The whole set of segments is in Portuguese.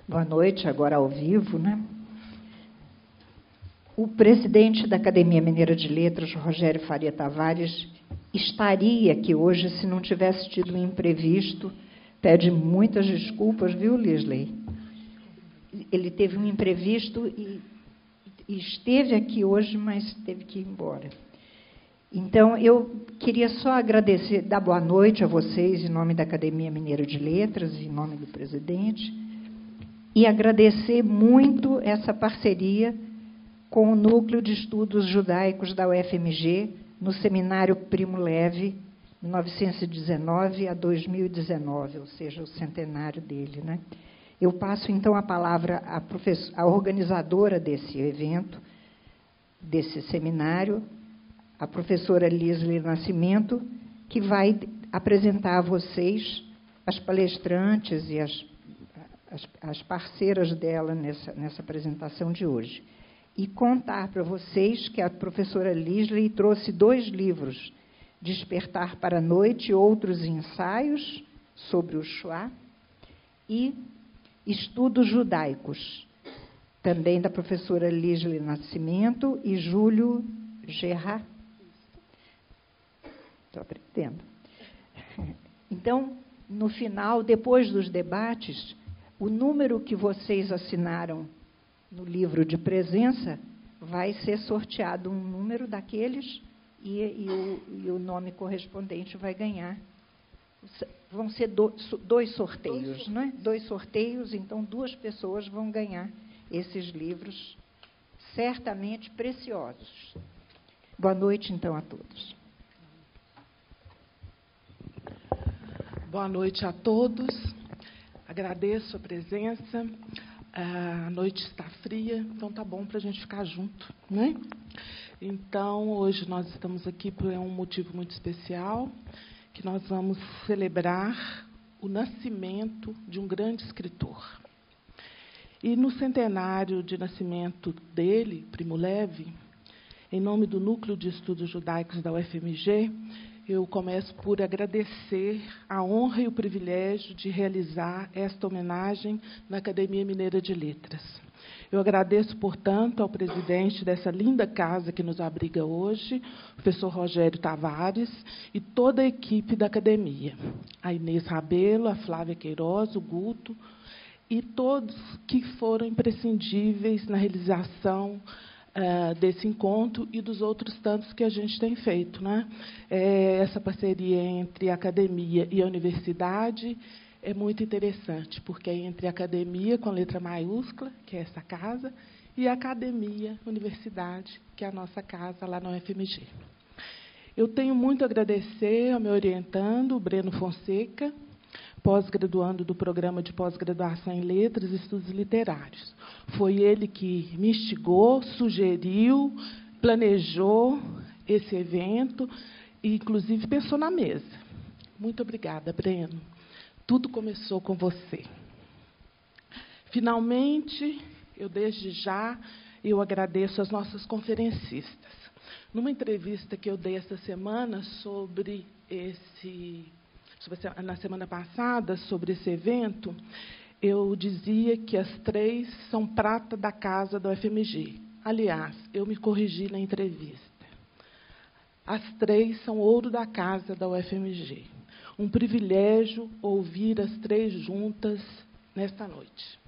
Boa noite, agora ao vivo, né? O presidente da Academia Mineira de Letras, Rogério Faria Tavares, estaria aqui hoje se não tivesse tido um imprevisto. Pede muitas desculpas, viu, Lisley? Ele teve um imprevisto e esteve aqui hoje, mas teve que ir embora. Então, eu queria só agradecer, dar boa noite a vocês, em nome da Academia Mineira de Letras, em nome do presidente, e agradecer muito essa parceria com o Núcleo de Estudos Judaicos da UFMG, no Seminário Primo Levi, 1919 a 2019, ou seja, o centenário dele, né? Eu passo, então, a palavra à organizadora desse evento, desse seminário, a professora Lisley Nascimento, que vai apresentar a vocês as palestrantes e as parceiras dela nessa apresentação de hoje. E contar para vocês que a professora Lisley trouxe 2 livros, Despertar para a Noite e Outros Ensaios sobre o Shoah, e Estudos Judaicos, também da professora Lisley Nascimento e Júlio Gerard. Estou aprendendo. Então, no final, depois dos debates, o número que vocês assinaram no livro de presença vai ser sorteado um número daqueles e o nome correspondente vai ganhar. Vão ser 2 sorteios, não é? 2 sorteios, então 2 pessoas vão ganhar esses livros certamente preciosos. Boa noite, então, a todos. Boa noite a todos. Agradeço a presença. A noite está fria, então tá bom para a gente ficar junto, né? Então, hoje nós estamos aqui por um motivo muito especial, que nós vamos celebrar o nascimento de um grande escritor. E no centenário de nascimento dele, Primo Levi, em nome do Núcleo de Estudos Judaicos da UFMG, eu começo por agradecer a honra e o privilégio de realizar esta homenagem na Academia Mineira de Letras. Eu agradeço, portanto, ao presidente dessa linda casa que nos abriga hoje, o professor Rogério Tavares, e toda a equipe da academia, a Inês Rabelo, a Flávia Queiroz, o Guto, e todos que foram imprescindíveis na realização desse encontro e dos outros tantos que a gente tem feito, né? Essa parceria entre a academia e a universidade é muito interessante, porque é entre a academia, com letra maiúscula, que é essa casa, e a academia, universidade, que é a nossa casa lá na UFMG. Eu tenho muito a agradecer ao meu orientando, o Breno Fonseca, pós-graduando do Programa de Pós-Graduação em Letras e Estudos Literários. Foi ele que me instigou, sugeriu, planejou esse evento e, inclusive, pensou na mesa. Muito obrigada, Breno. Tudo começou com você. Finalmente, desde já, eu agradeço às nossas conferencistas. Numa entrevista que eu dei essa semana na semana passada, sobre esse evento, eu dizia que as 3 são prata da casa da UFMG. Aliás, eu me corrigi na entrevista. As 3 são ouro da casa da UFMG. Um privilégio ouvir as 3 juntas nesta noite.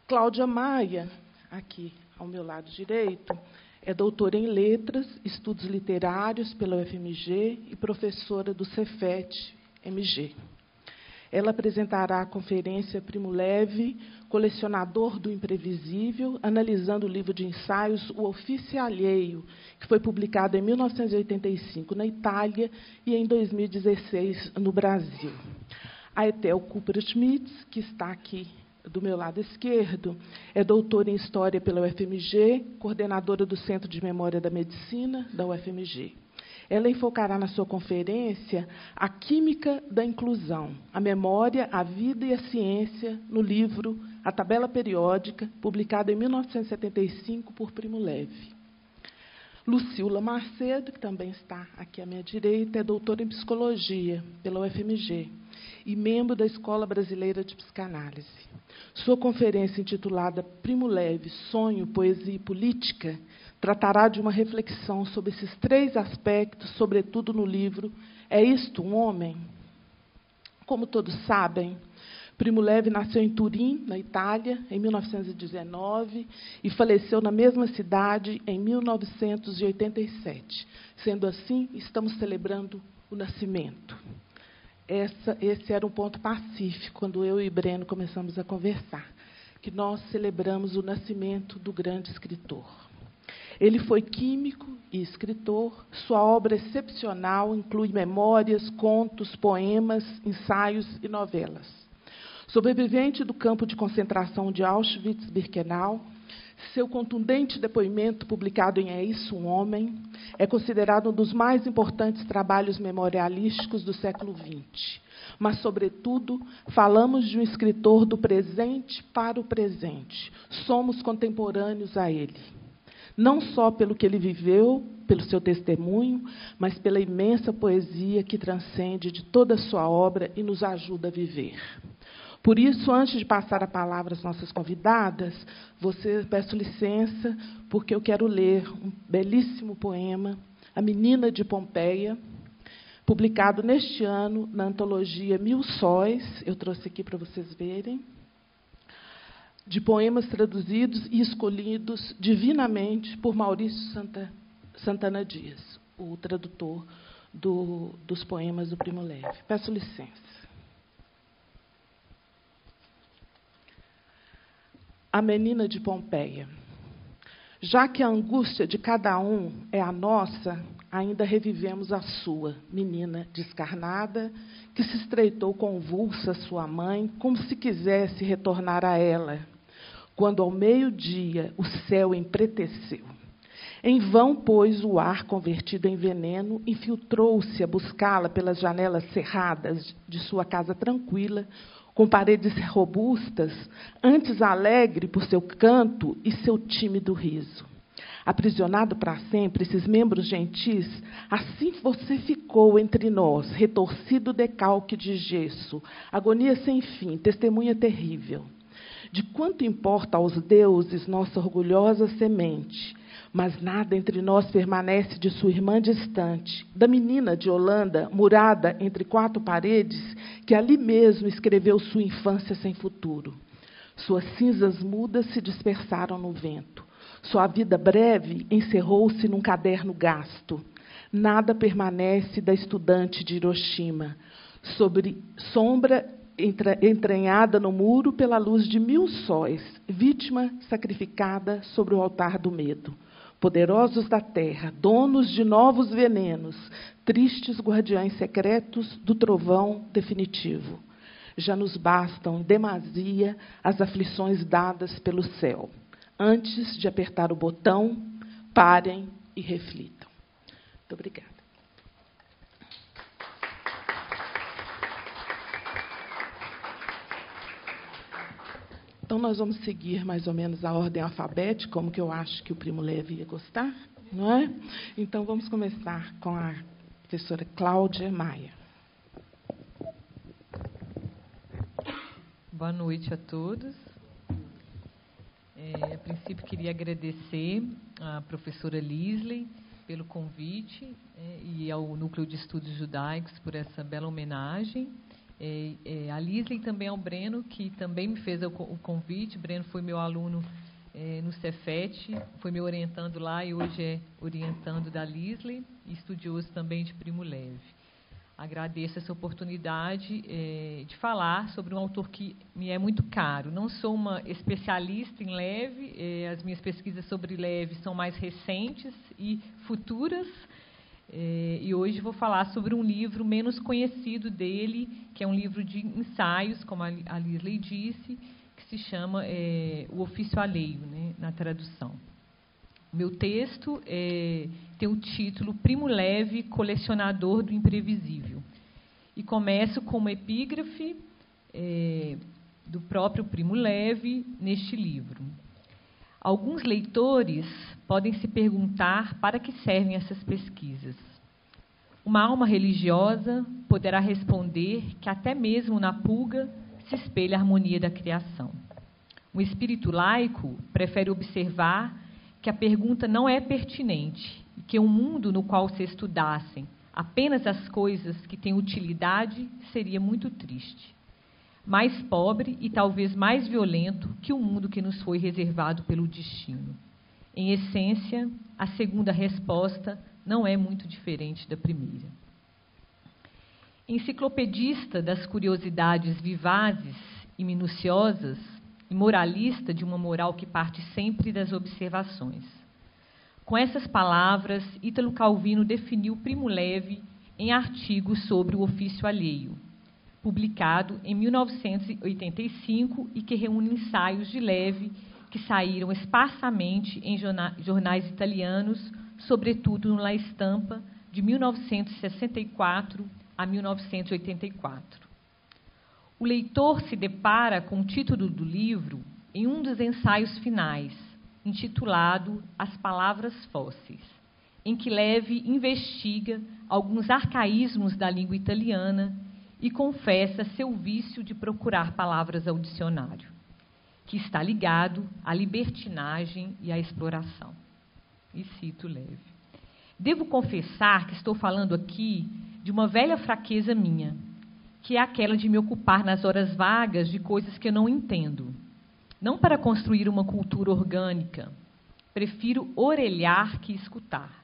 Cláudia Maia, aqui ao meu lado direito, é doutora em Letras, Estudos Literários pela UFMG e professora do Cefet-MG. Ela apresentará a conferência Primo Levi, Colecionador do Imprevisível, analisando o livro de ensaios O Ofício Alheio, que foi publicado em 1985 na Itália e em 2016 no Brasil. A Etel Kupfer-Schmitz, que está aqui do meu lado esquerdo, é doutora em História pela UFMG, coordenadora do Centro de Memória da Medicina da UFMG. Ela enfocará na sua conferência a química da inclusão, a memória, a vida e a ciência, no livro A Tabela Periódica, publicado em 1975 por Primo Levi. Lucila Macedo, que também está aqui à minha direita, é doutora em Psicologia pela UFMG e membro da Escola Brasileira de Psicanálise. Sua conferência intitulada Primo Levi, Sonho, Poesia e Política tratará de uma reflexão sobre esses 3 aspectos, sobretudo no livro É Isto um Homem? Como todos sabem, Primo Levi nasceu em Turim, na Itália, em 1919 e faleceu na mesma cidade em 1987. Sendo assim, estamos celebrando o nascimento. Esse era um ponto pacífico, quando eu e Breno começamos a conversar, que nós celebramos o nascimento do grande escritor. Ele foi químico e escritor. Sua obra excepcional inclui memórias, contos, poemas, ensaios e novelas. Sobrevivente do campo de concentração de Auschwitz-Birkenau, seu contundente depoimento, publicado em É Isso um Homem, é considerado um dos mais importantes trabalhos memorialísticos do século XX. Mas, sobretudo, falamos de um escritor do presente para o presente. Somos contemporâneos a ele. Não só pelo que ele viveu, pelo seu testemunho, mas pela imensa poesia que transcende de toda a sua obra e nos ajuda a viver. Por isso, antes de passar a palavra às nossas convidadas, peço licença, porque eu quero ler um belíssimo poema, A Menina de Pompeia, publicado neste ano na antologia Mil Sóis, eu trouxe aqui para vocês verem, de poemas traduzidos e escolhidos divinamente por Maurício Santana Dias, o tradutor dos poemas do Primo Levi. Peço licença. A Menina de Pompeia. Já que a angústia de cada um é a nossa, ainda revivemos a sua, menina descarnada, que se estreitou convulsa sua mãe, como se quisesse retornar a ela, quando ao meio-dia o céu empreteceu. Em vão, pois, o ar convertido em veneno infiltrou-se a buscá-la pelas janelas cerradas de sua casa tranquila, com paredes robustas, antes alegre por seu canto e seu tímido riso. Aprisionado para sempre, esses membros gentis, assim você ficou entre nós, retorcido decalque de gesso, agonia sem fim, testemunha terrível. De quanto importa aos deuses nossa orgulhosa semente, mas nada entre nós permanece de sua irmã distante, da menina de Holanda, murada entre 4 paredes, que ali mesmo escreveu sua infância sem futuro. Suas cinzas mudas se dispersaram no vento. Sua vida breve encerrou-se num caderno gasto. Nada permanece da estudante de Hiroshima, sobre sombra entranhada no muro pela luz de 1000 sóis, vítima sacrificada sobre o altar do medo. Poderosos da terra, donos de novos venenos, tristes guardiães secretos do trovão definitivo. Já nos bastam, em demasia, as aflições dadas pelo céu. Antes de apertar o botão, parem e reflitam. Muito obrigada. Então, nós vamos seguir mais ou menos a ordem alfabética, como que eu acho que o Primo Levi ia gostar, não é? Então, vamos começar com a professora Cláudia Maia. Boa noite a todos. A princípio, queria agradecer à professora Lisley pelo convite e ao Núcleo de Estudos Judaicos por essa bela homenagem. A Lisley também ao Breno, que também me fez o convite. Breno foi meu aluno no Cefet, foi me orientando lá e hoje é orientando da Lisley, e estudioso também de Primo Levi. Agradeço essa oportunidade de falar sobre um autor que me é muito caro. Não sou uma especialista em Levi, as minhas pesquisas sobre Levi são mais recentes e futuras, e hoje vou falar sobre um livro menos conhecido dele, que é um livro de ensaios, como a Lisley disse, que se chama O Ofício Alheio, né, na tradução. Meu texto tem o título Primo Levi, Colecionador do Imprevisível. E começo com uma epígrafe do próprio Primo Levi neste livro. Alguns leitores podem se perguntar para que servem essas pesquisas. Uma alma religiosa, poderá responder que até mesmo na pulga se espelha a harmonia da criação. O espírito laico prefere observar que a pergunta não é pertinente e que um mundo no qual se estudassem apenas as coisas que têm utilidade seria muito triste, mais pobre e talvez mais violento que o mundo que nos foi reservado pelo destino. Em essência, a segunda resposta não é muito diferente da primeira. Enciclopedista das curiosidades vivazes e minuciosas, e moralista de uma moral que parte sempre das observações. Com essas palavras, Ítalo Calvino definiu Primo Levi em artigo sobre o ofício alheio, publicado em 1985 e que reúne ensaios de Levi que saíram esparsamente em jornais italianos, sobretudo no La Stampa, de 1964 a 1984. O leitor se depara com o título do livro em um dos ensaios finais, intitulado As Palavras Fósseis, em que Levi investiga alguns arcaísmos da língua italiana e confessa seu vício de procurar palavras ao dicionário, que está ligado à libertinagem e à exploração. E cito Levi. Devo confessar que estou falando aqui de uma velha fraqueza minha, que é aquela de me ocupar nas horas vagas de coisas que eu não entendo. Não para construir uma cultura orgânica, prefiro orelhar que escutar,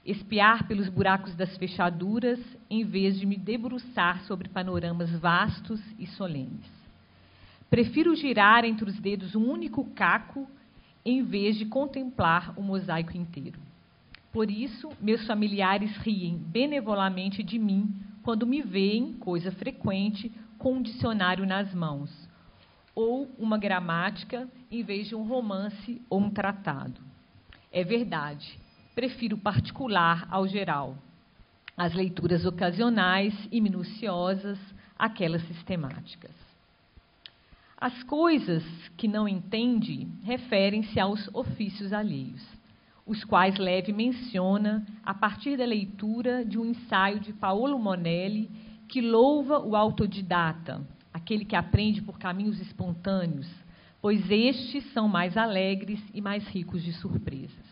espiar pelos buracos das fechaduras, em vez de me debruçar sobre panoramas vastos e solenes. Prefiro girar entre os dedos um único caco, em vez de contemplar o mosaico inteiro. Por isso, meus familiares riem benevolamente de mim quando me veem, coisa frequente, com um dicionário nas mãos, ou uma gramática em vez de um romance ou um tratado. É verdade, prefiro o particular ao geral, as leituras ocasionais e minuciosas, aquelas sistemáticas. As coisas que não entende referem-se aos ofícios alheios, os quais Levi menciona a partir da leitura de um ensaio de Paolo Monelli, que louva o autodidata, aquele que aprende por caminhos espontâneos, pois estes são mais alegres e mais ricos de surpresas.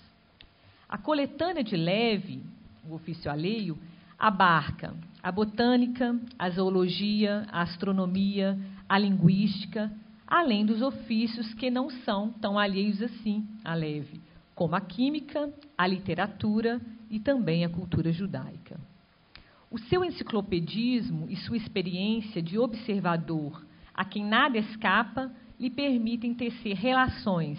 A coletânea de Levi, o ofício alheio, abarca a botânica, a zoologia, a astronomia, a linguística, além dos ofícios que não são tão alheios assim a Levi, como a química, a literatura e também a cultura judaica. O seu enciclopedismo e sua experiência de observador, a quem nada escapa, lhe permitem tecer relações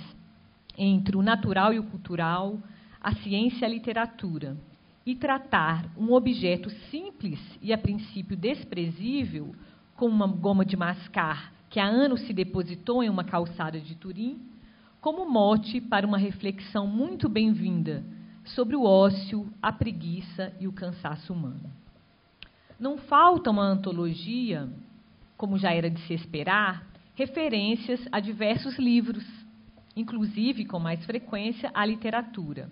entre o natural e o cultural, a ciência e a literatura, e tratar um objeto simples e, a princípio, desprezível, como uma goma de mascar que há anos se depositou em uma calçada de Turim, como mote para uma reflexão muito bem-vinda sobre o ócio, a preguiça e o cansaço humano. Não falta uma antologia, como já era de se esperar, referências a diversos livros, inclusive, com mais frequência, à literatura.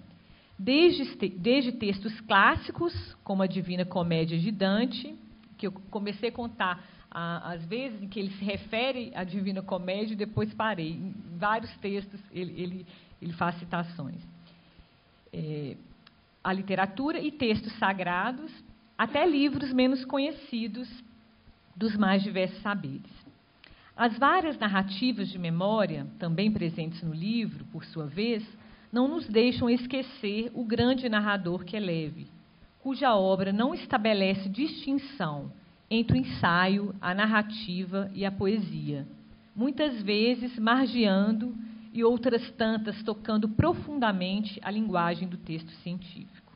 Desde textos clássicos, como a Divina Comédia de Dante, que eu comecei a contar as vezes em que ele se refere à Divina Comédia e depois parei. Em vários textos ele faz citações. A literatura e textos sagrados, até livros menos conhecidos dos mais diversos saberes. As várias narrativas de memória, também presentes no livro, por sua vez, não nos deixam esquecer o grande narrador que é Levi, cuja obra não estabelece distinção entre o ensaio, a narrativa e a poesia, muitas vezes margeando e outras tantas tocando profundamente a linguagem do texto científico.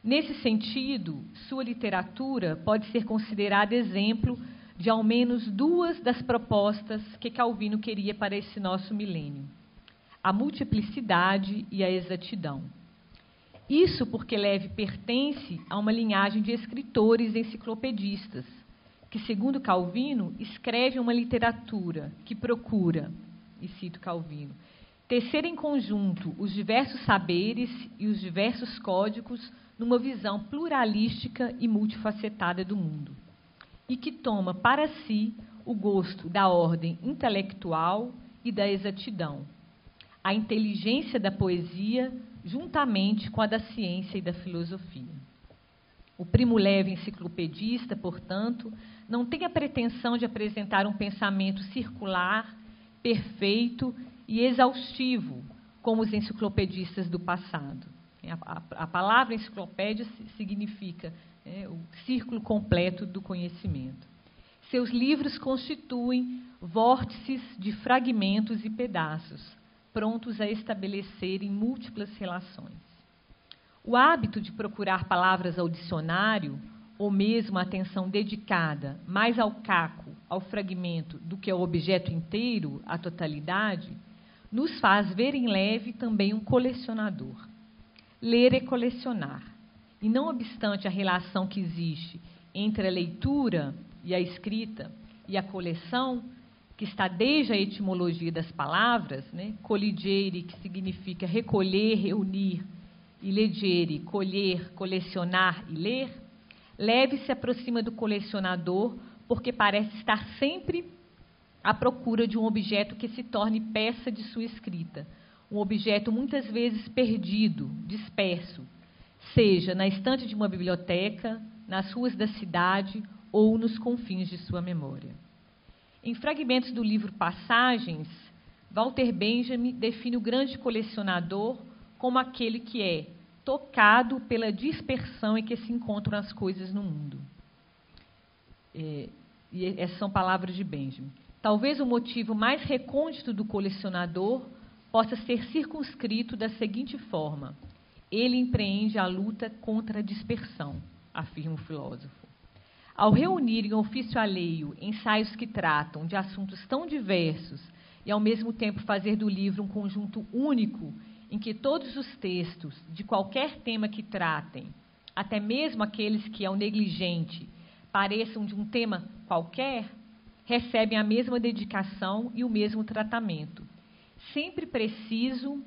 Nesse sentido, sua literatura pode ser considerada exemplo de ao menos duas das propostas que Calvino queria para esse nosso milênio: a multiplicidade e a exatidão. Isso porque Levi pertence a uma linhagem de escritores enciclopedistas, que, segundo Calvino, escrevem uma literatura que procura, e cito Calvino, tecer em conjunto os diversos saberes e os diversos códigos numa visão pluralística e multifacetada do mundo, e que toma para si o gosto da ordem intelectual e da exatidão, a inteligência da poesia juntamente com a da ciência e da filosofia. O Primo Levi enciclopedista, portanto, não tem a pretensão de apresentar um pensamento circular, perfeito e exaustivo, como os enciclopedistas do passado. A palavra enciclopédia significa o círculo completo do conhecimento. Seus livros constituem vórtices de fragmentos e pedaços, prontos a estabelecerem múltiplas relações. O hábito de procurar palavras ao dicionário, ou mesmo a atenção dedicada mais ao caco, ao fragmento, do que ao objeto inteiro, à totalidade, nos faz ver em Levi também um colecionador. Ler é colecionar. E não obstante a relação que existe entre a leitura e a escrita e a coleção, que está desde a etimologia das palavras, colligere, que significa recolher, reunir, e legere, colher, colecionar e ler, Levi se aproxima do colecionador porque parece estar sempre à procura de um objeto que se torne peça de sua escrita, um objeto muitas vezes perdido, disperso, seja na estante de uma biblioteca, nas ruas da cidade ou nos confins de sua memória. Em fragmentos do livro Passagens, Walter Benjamin define o grande colecionador como aquele que é tocado pela dispersão em que se encontram as coisas no mundo. E essas são palavras de Benjamin. Talvez o motivo mais recôndito do colecionador possa ser circunscrito da seguinte forma: ele empreende a luta contra a dispersão, afirma o filósofo. Ao reunir em ofício alheio ensaios que tratam de assuntos tão diversos e, ao mesmo tempo, fazer do livro um conjunto único em que todos os textos, de qualquer tema que tratem, até mesmo aqueles que, ao negligente, pareçam de um tema qualquer, recebem a mesma dedicação e o mesmo tratamento, sempre preciso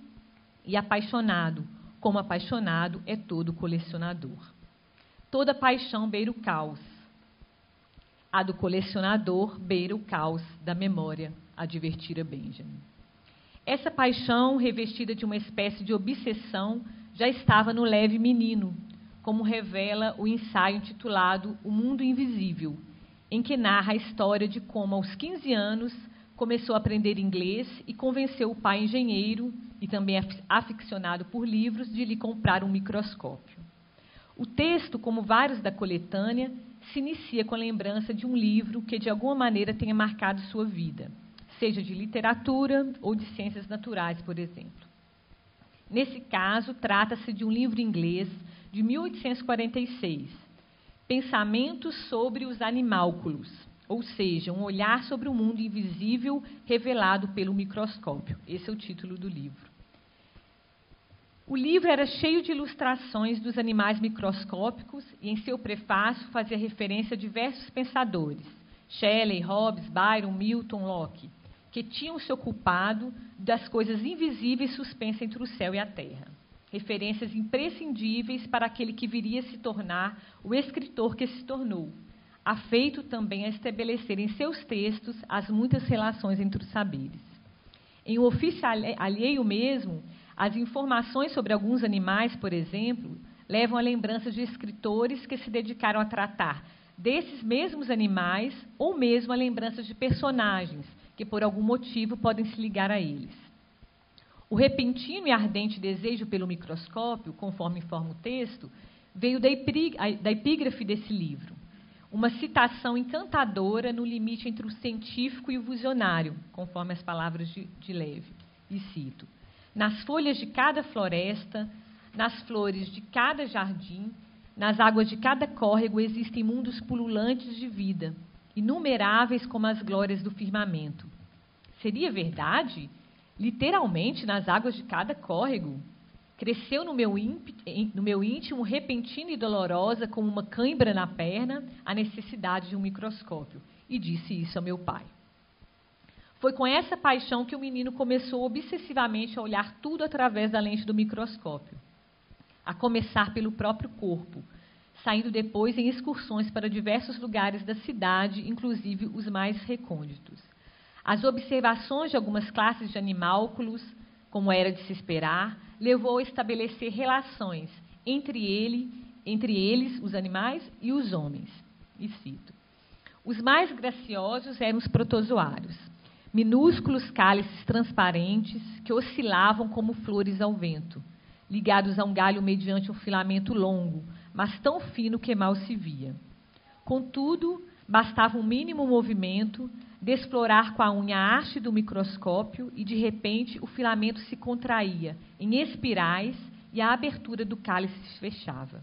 e apaixonado, como apaixonado é todo colecionador. Toda paixão beira o caos. A do colecionador beira o caos da memória, advertira Benjamin. Essa paixão, revestida de uma espécie de obsessão, já estava no Levi menino, como revela o ensaio intitulado O Mundo Invisível, em que narra a história de como, aos 15 anos, começou a aprender inglês e convenceu o pai engenheiro, e também aficionado por livros, de lhe comprar um microscópio. O texto, como vários da coletânea, se inicia com a lembrança de um livro que, de alguma maneira, tenha marcado sua vida, seja de literatura ou de ciências naturais, por exemplo. Nesse caso, trata-se de um livro inglês de 1846, Pensamentos sobre os Animálculos, ou seja, um olhar sobre o mundo invisível revelado pelo microscópio. Esse é o título do livro. O livro era cheio de ilustrações dos animais microscópicos e, em seu prefácio, fazia referência a diversos pensadores, Shelley, Hobbes, Byron, Milton, Locke, que tinham se ocupado das coisas invisíveis suspensas entre o céu e a terra. Referências imprescindíveis para aquele que viria a se tornar o escritor que se tornou, afeito também a estabelecer em seus textos as muitas relações entre os saberes. Em O Ofício Alheio mesmo, as informações sobre alguns animais, por exemplo, levam a lembranças de escritores que se dedicaram a tratar desses mesmos animais ou mesmo a lembranças de personagens que, por algum motivo, podem se ligar a eles. O repentino e ardente desejo pelo microscópio, conforme informa o texto, veio da epígrafe desse livro, uma citação encantadora no limite entre o científico e o visionário, conforme as palavras de Levi. E cito: nas folhas de cada floresta, nas flores de cada jardim, nas águas de cada córrego existem mundos pululantes de vida, inumeráveis como as glórias do firmamento. Seria verdade? Literalmente, nas águas de cada córrego, cresceu no meu íntimo, repentina e dolorosa, como uma cãibra na perna, a necessidade de um microscópio. E disse isso ao meu pai. Foi com essa paixão que o menino começou obsessivamente a olhar tudo através da lente do microscópio, a começar pelo próprio corpo, saindo depois em excursões para diversos lugares da cidade, inclusive os mais recônditos. As observações de algumas classes de animálculos, como era de se esperar, levou a estabelecer relações entre eles, os animais, e os homens. E cito: os mais graciosos eram os protozoários, minúsculos cálices transparentes que oscilavam como flores ao vento, ligados a um galho mediante um filamento longo, mas tão fino que mal se via. Contudo, bastava um mínimo movimento de explorar com a unha a haste do microscópio e, de repente, o filamento se contraía em espirais e a abertura do cálice se fechava.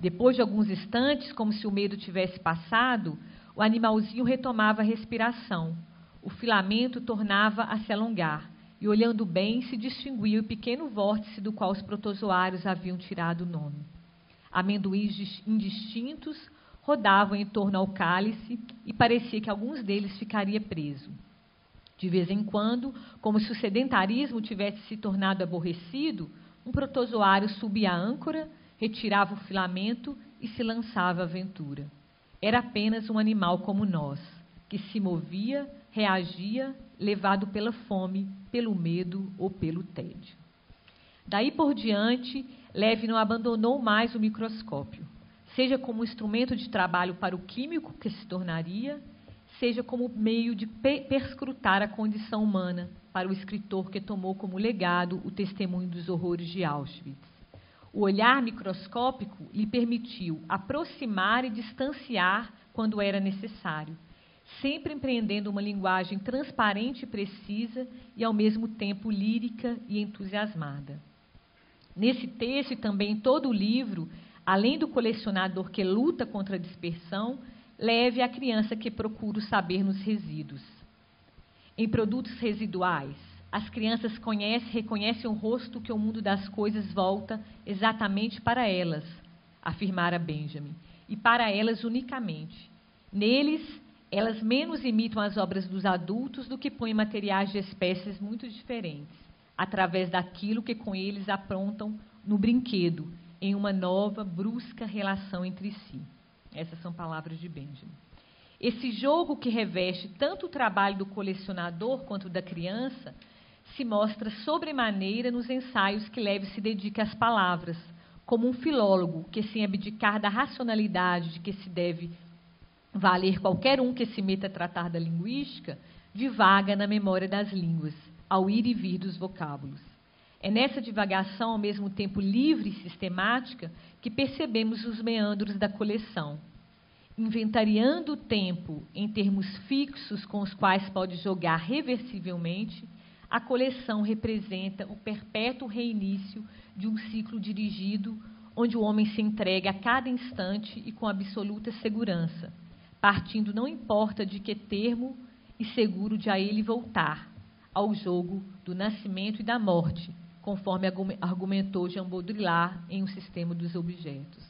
Depois de alguns instantes, como se o medo tivesse passado, o animalzinho retomava a respiração. O filamento tornava a se alongar e, olhando bem, se distinguia o pequeno vórtice do qual os protozoários haviam tirado o nome. Amendoins indistintos rodavam em torno ao cálice e parecia que alguns deles ficaria preso. De vez em quando, como se o sedentarismo tivesse se tornado aborrecido, um protozoário subia a âncora, retirava o filamento e se lançava à aventura. Era apenas um animal como nós, que se movia, reagia, levado pela fome, pelo medo ou pelo tédio. Daí por diante, Levi não abandonou mais o microscópio, seja como instrumento de trabalho para o químico que se tornaria, seja como meio de perscrutar a condição humana para o escritor que tomou como legado o testemunho dos horrores de Auschwitz. O olhar microscópico lhe permitiu aproximar e distanciar quando era necessário, sempre empreendendo uma linguagem transparente e precisa e, ao mesmo tempo, lírica e entusiasmada. Nesse texto e também em todo o livro, além do colecionador que luta contra a dispersão, leve a criança que procura o saber nos resíduos. Em produtos residuais, as crianças reconhecem o rosto que o mundo das coisas volta exatamente para elas, afirmara Benjamin, e para elas unicamente. Neles, elas menos imitam as obras dos adultos do que põem materiais de espécies muito diferentes, através daquilo que com eles aprontam no brinquedo, em uma nova, brusca relação entre si. Essas são palavras de Benjamin. Esse jogo que reveste tanto o trabalho do colecionador quanto da criança se mostra sobremaneira nos ensaios que Levi se dedica às palavras, como um filólogo que, sem abdicar da racionalidade de que se deve valer qualquer um que se meta a tratar da linguística, divaga na memória das línguas, ao ir e vir dos vocábulos. É nessa divagação, ao mesmo tempo livre e sistemática, que percebemos os meandros da coleção. Inventariando o tempo em termos fixos com os quais pode jogar reversivelmente, a coleção representa o perpétuo reinício de um ciclo dirigido, onde o homem se entrega a cada instante e com absoluta segurança, partindo não importa de que termo e seguro de a ele voltar, ao jogo do nascimento e da morte, conforme argumentou Jean Baudrillard em O Sistema dos Objetos.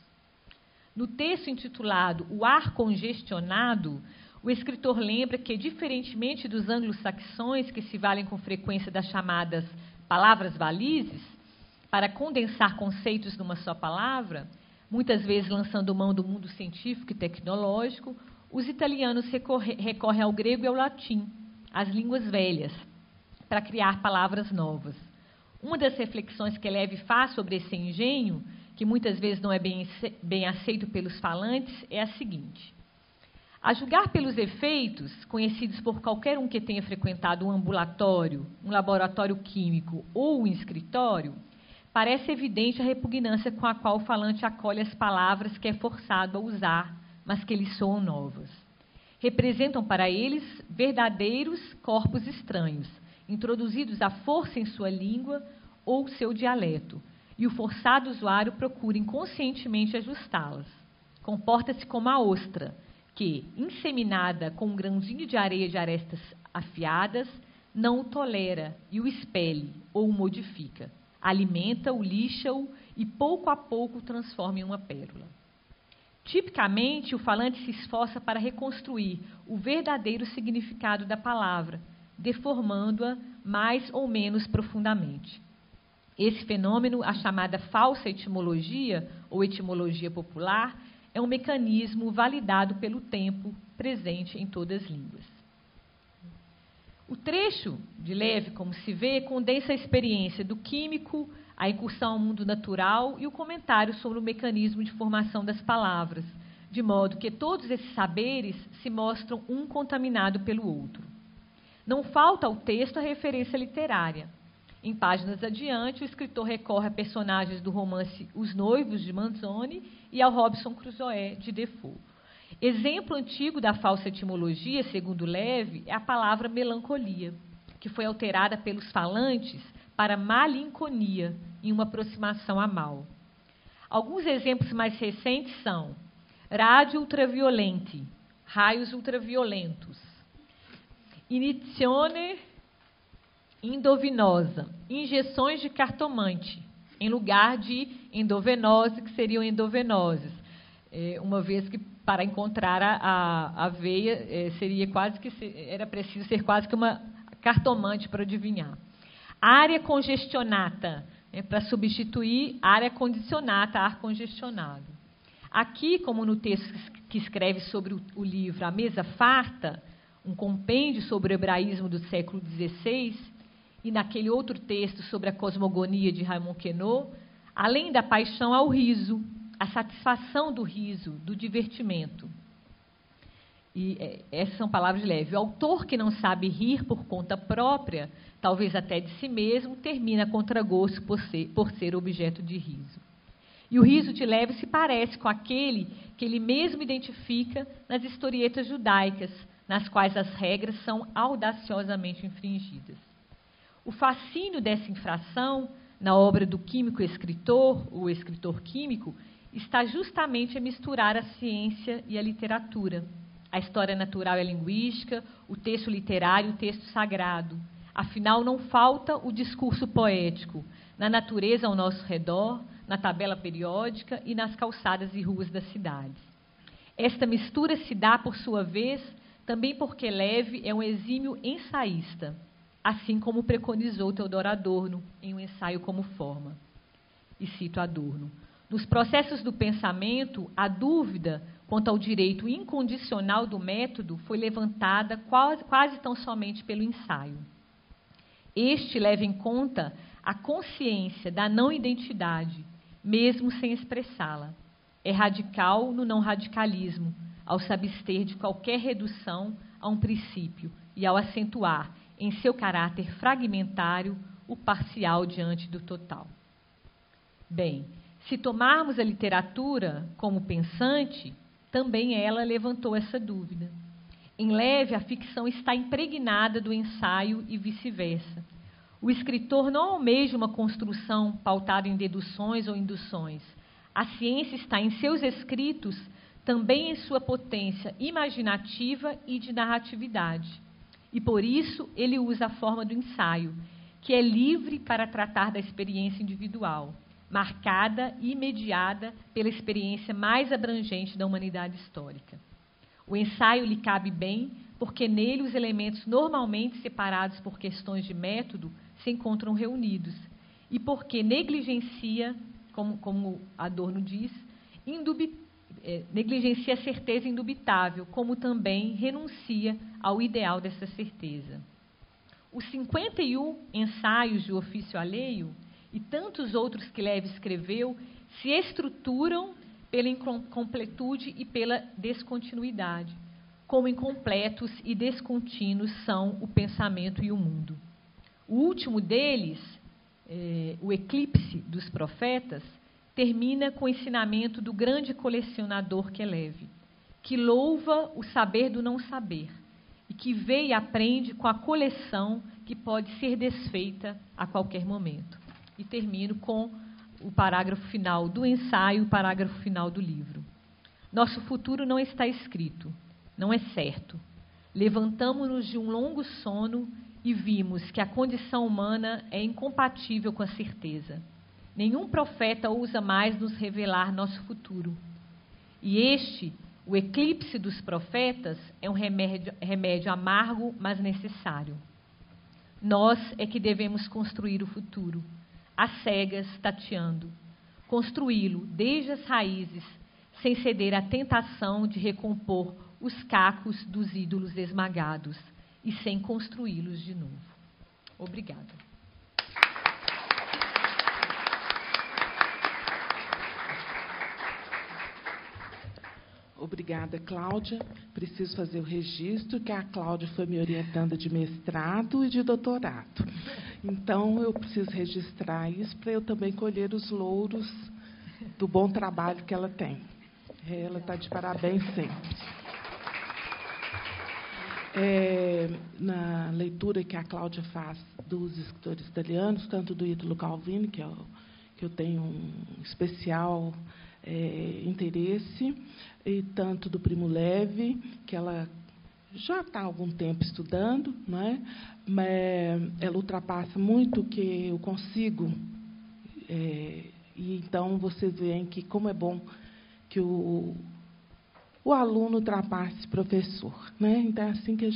No texto intitulado O Ar Congestionado, o escritor lembra que, diferentemente dos anglo-saxões, que se valem com frequência das chamadas palavras-valizes, para condensar conceitos numa só palavra, muitas vezes lançando mão do mundo científico e tecnológico, os italianos recorrem ao grego e ao latim, as línguas velhas, para criar palavras novas. Uma das reflexões que Levi faz sobre esse engenho, que muitas vezes não é bem aceito pelos falantes, é a seguinte: a julgar pelos efeitos, conhecidos por qualquer um que tenha frequentado um ambulatório, um laboratório químico ou um escritório, parece evidente a repugnância com a qual o falante acolhe as palavras que é forçado a usar, mas que lhe soam novas. Representam para eles verdadeiros corpos estranhos, introduzidos à força em sua língua ou seu dialeto, e o forçado usuário procura inconscientemente ajustá-las. Comporta-se como a ostra, que, inseminada com um grãozinho de areia de arestas afiadas, não o tolera e o expele ou o modifica, alimenta-o, lixa-o e pouco a pouco o transforma em uma pérola. Tipicamente, o falante se esforça para reconstruir o verdadeiro significado da palavra, deformando-a mais ou menos profundamente. Esse fenômeno, a chamada falsa etimologia, ou etimologia popular, é um mecanismo validado pelo tempo, presente em todas as línguas. O trecho de Leve, como se vê, condensa a experiência do químico, a incursão ao mundo natural e o comentário sobre o mecanismo de formação das palavras, de modo que todos esses saberes se mostram um contaminado pelo outro. Não falta ao texto a referência literária. Em páginas adiante, o escritor recorre a personagens do romance Os Noivos, de Manzoni, e ao Robinson Crusoe, de Defoe. Exemplo antigo da falsa etimologia, segundo Leve, é a palavra melancolia, que foi alterada pelos falantes para malinconia, em uma aproximação a mal. Alguns exemplos mais recentes são rádio ultraviolente, raios ultraviolentos, inizione endovenosa, injeções de cartomante, em lugar de endovenose, que seriam endovenoses, uma vez que para encontrar a veia era preciso ser quase que uma cartomante para adivinhar. Área congestionata, para substituir área condicionata, ar congestionado. Aqui, como no texto que escreve sobre o livro A Mesa Farta, um compêndio sobre o hebraísmo do século XVI, e naquele outro texto sobre a cosmogonia de Raymond Queneau, além da paixão há o riso, a satisfação do riso, do divertimento. E essas são palavras de Leve. O autor que não sabe rir por conta própria, talvez até de si mesmo, termina a contragosto por ser objeto de riso. E o riso de Leve se parece com aquele que ele mesmo identifica nas historietas judaicas, nas quais as regras são audaciosamente infringidas. O fascínio dessa infração, na obra do químico escritor, o escritor químico, está justamente a misturar a ciência e a literatura, a história natural e a linguística, o texto literário e o texto sagrado. Afinal, não falta o discurso poético na natureza ao nosso redor, na tabela periódica e nas calçadas e ruas das cidades. Esta mistura se dá, por sua vez, também porque Leve é um exímio ensaísta, assim como preconizou Theodor Adorno em Um Ensaio como Forma. E cito Adorno: nos processos do pensamento, a dúvida quanto ao direito incondicional do método foi levantada quase tão somente pelo ensaio. Este leva em conta a consciência da não-identidade, mesmo sem expressá-la. É radical no não-radicalismo, ao se abster de qualquer redução a um princípio e ao acentuar, em seu caráter fragmentário, o parcial diante do total. Bem, se tomarmos a literatura como pensante, também ela levantou essa dúvida. Em Leve, a ficção está impregnada do ensaio e vice-versa. O escritor não almeja uma construção pautada em deduções ou induções. A ciência está em seus escritos, também em sua potência imaginativa e de narratividade. E por isso ele usa a forma do ensaio, que é livre para tratar da experiência individual, marcada e mediada pela experiência mais abrangente da humanidade histórica. O ensaio lhe cabe bem, porque nele os elementos normalmente separados por questões de método se encontram reunidos, e porque negligencia, como Adorno diz, negligencia a certeza indubitável, como também renuncia ao ideal dessa certeza. Os 51 ensaios de ofício alheio e tantos outros que Leve escreveu se estruturam pela incompletude e pela descontinuidade, como incompletos e descontínuos são o pensamento e o mundo. O último deles, o Eclipse dos Profetas, termina com o ensinamento do grande colecionador que é Leve, que louva o saber do não saber e que vê e aprende com a coleção que pode ser desfeita a qualquer momento. E termino com o parágrafo final do ensaio, o parágrafo final do livro. Nosso futuro não está escrito, não é certo. Levantamo-nos de um longo sono e vimos que a condição humana é incompatível com a certeza. Nenhum profeta ousa mais nos revelar nosso futuro. E este, o eclipse dos profetas, é um remédio amargo, mas necessário. Nós é que devemos construir o futuro, às cegas, tateando. Construí-lo desde as raízes, sem ceder à tentação de recompor os cacos dos ídolos esmagados e sem construí-los de novo. Obrigada. Obrigada, Cláudia. Preciso fazer o registro que a Cláudia foi me orientando de mestrado e de doutorado. Então, eu preciso registrar isso para eu também colher os louros do bom trabalho que ela tem. Ela está de parabéns sempre. Na leitura que a Cláudia faz dos escritores italianos, tanto do Italo Calvino, que eu tenho um especial interesse, e tanto do Primo Levi, que ela já está há algum tempo estudando, não é? Mas ela ultrapassa muito o que eu consigo. E então vocês veem que como é bom que o aluno ultrapasse o professor, né? Então é assim que a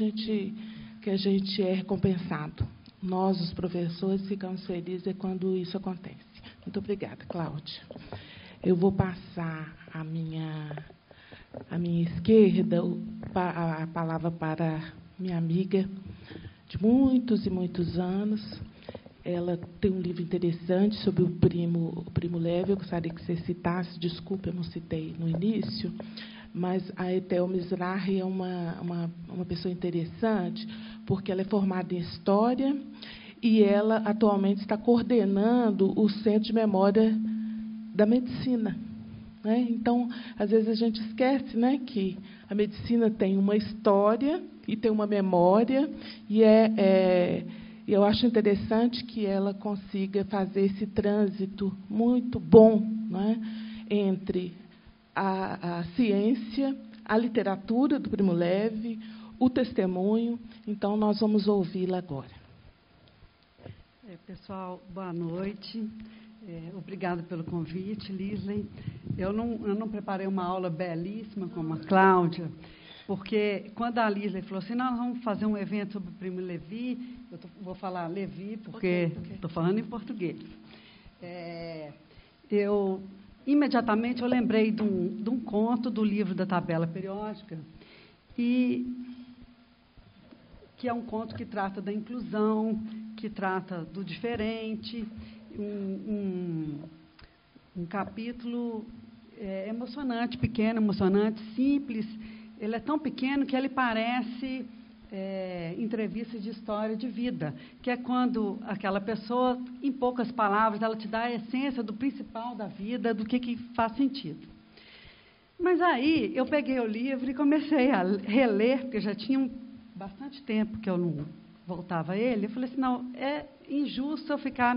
gente é recompensado. Nós, os professores, ficamos felizes quando isso acontece. Muito obrigada, Cláudia. Eu vou passar à minha esquerda a palavra para minha amiga de muitos e muitos anos. Ela tem um livro interessante sobre o Primo Levi. Eu gostaria que você citasse, desculpe, eu não citei no início, mas a Etel Mizrahi é uma pessoa interessante, porque ela é formada em História e ela atualmente está coordenando o Centro de Memória da Medicina. Né? Então, às vezes a gente esquece, né, que a medicina tem uma história e tem uma memória, e eu acho interessante que ela consiga fazer esse trânsito muito bom, né, entre a ciência, a literatura do Primo Levi, o testemunho. Então, nós vamos ouvi-la agora. Pessoal, boa noite. Obrigada pelo convite, Lisley. Eu não preparei uma aula belíssima como a Cláudia, porque quando a Lisley falou assim, nós vamos fazer um evento sobre o Primo Levi, vou falar Levi, porque estou falando em português. Imediatamente eu lembrei de um conto do livro da Tabela Periódica, que é um conto que trata da inclusão, que trata do diferente, um capítulo emocionante, pequeno, emocionante, simples. Ele é tão pequeno que ele parece entrevista de história de vida, que é quando aquela pessoa, em poucas palavras, ela te dá a essência do principal da vida, do que faz sentido. Mas aí eu peguei o livro e comecei a reler, porque já tinha bastante tempo que eu não voltava a ele. Eu falei assim, não, é injusto eu ficar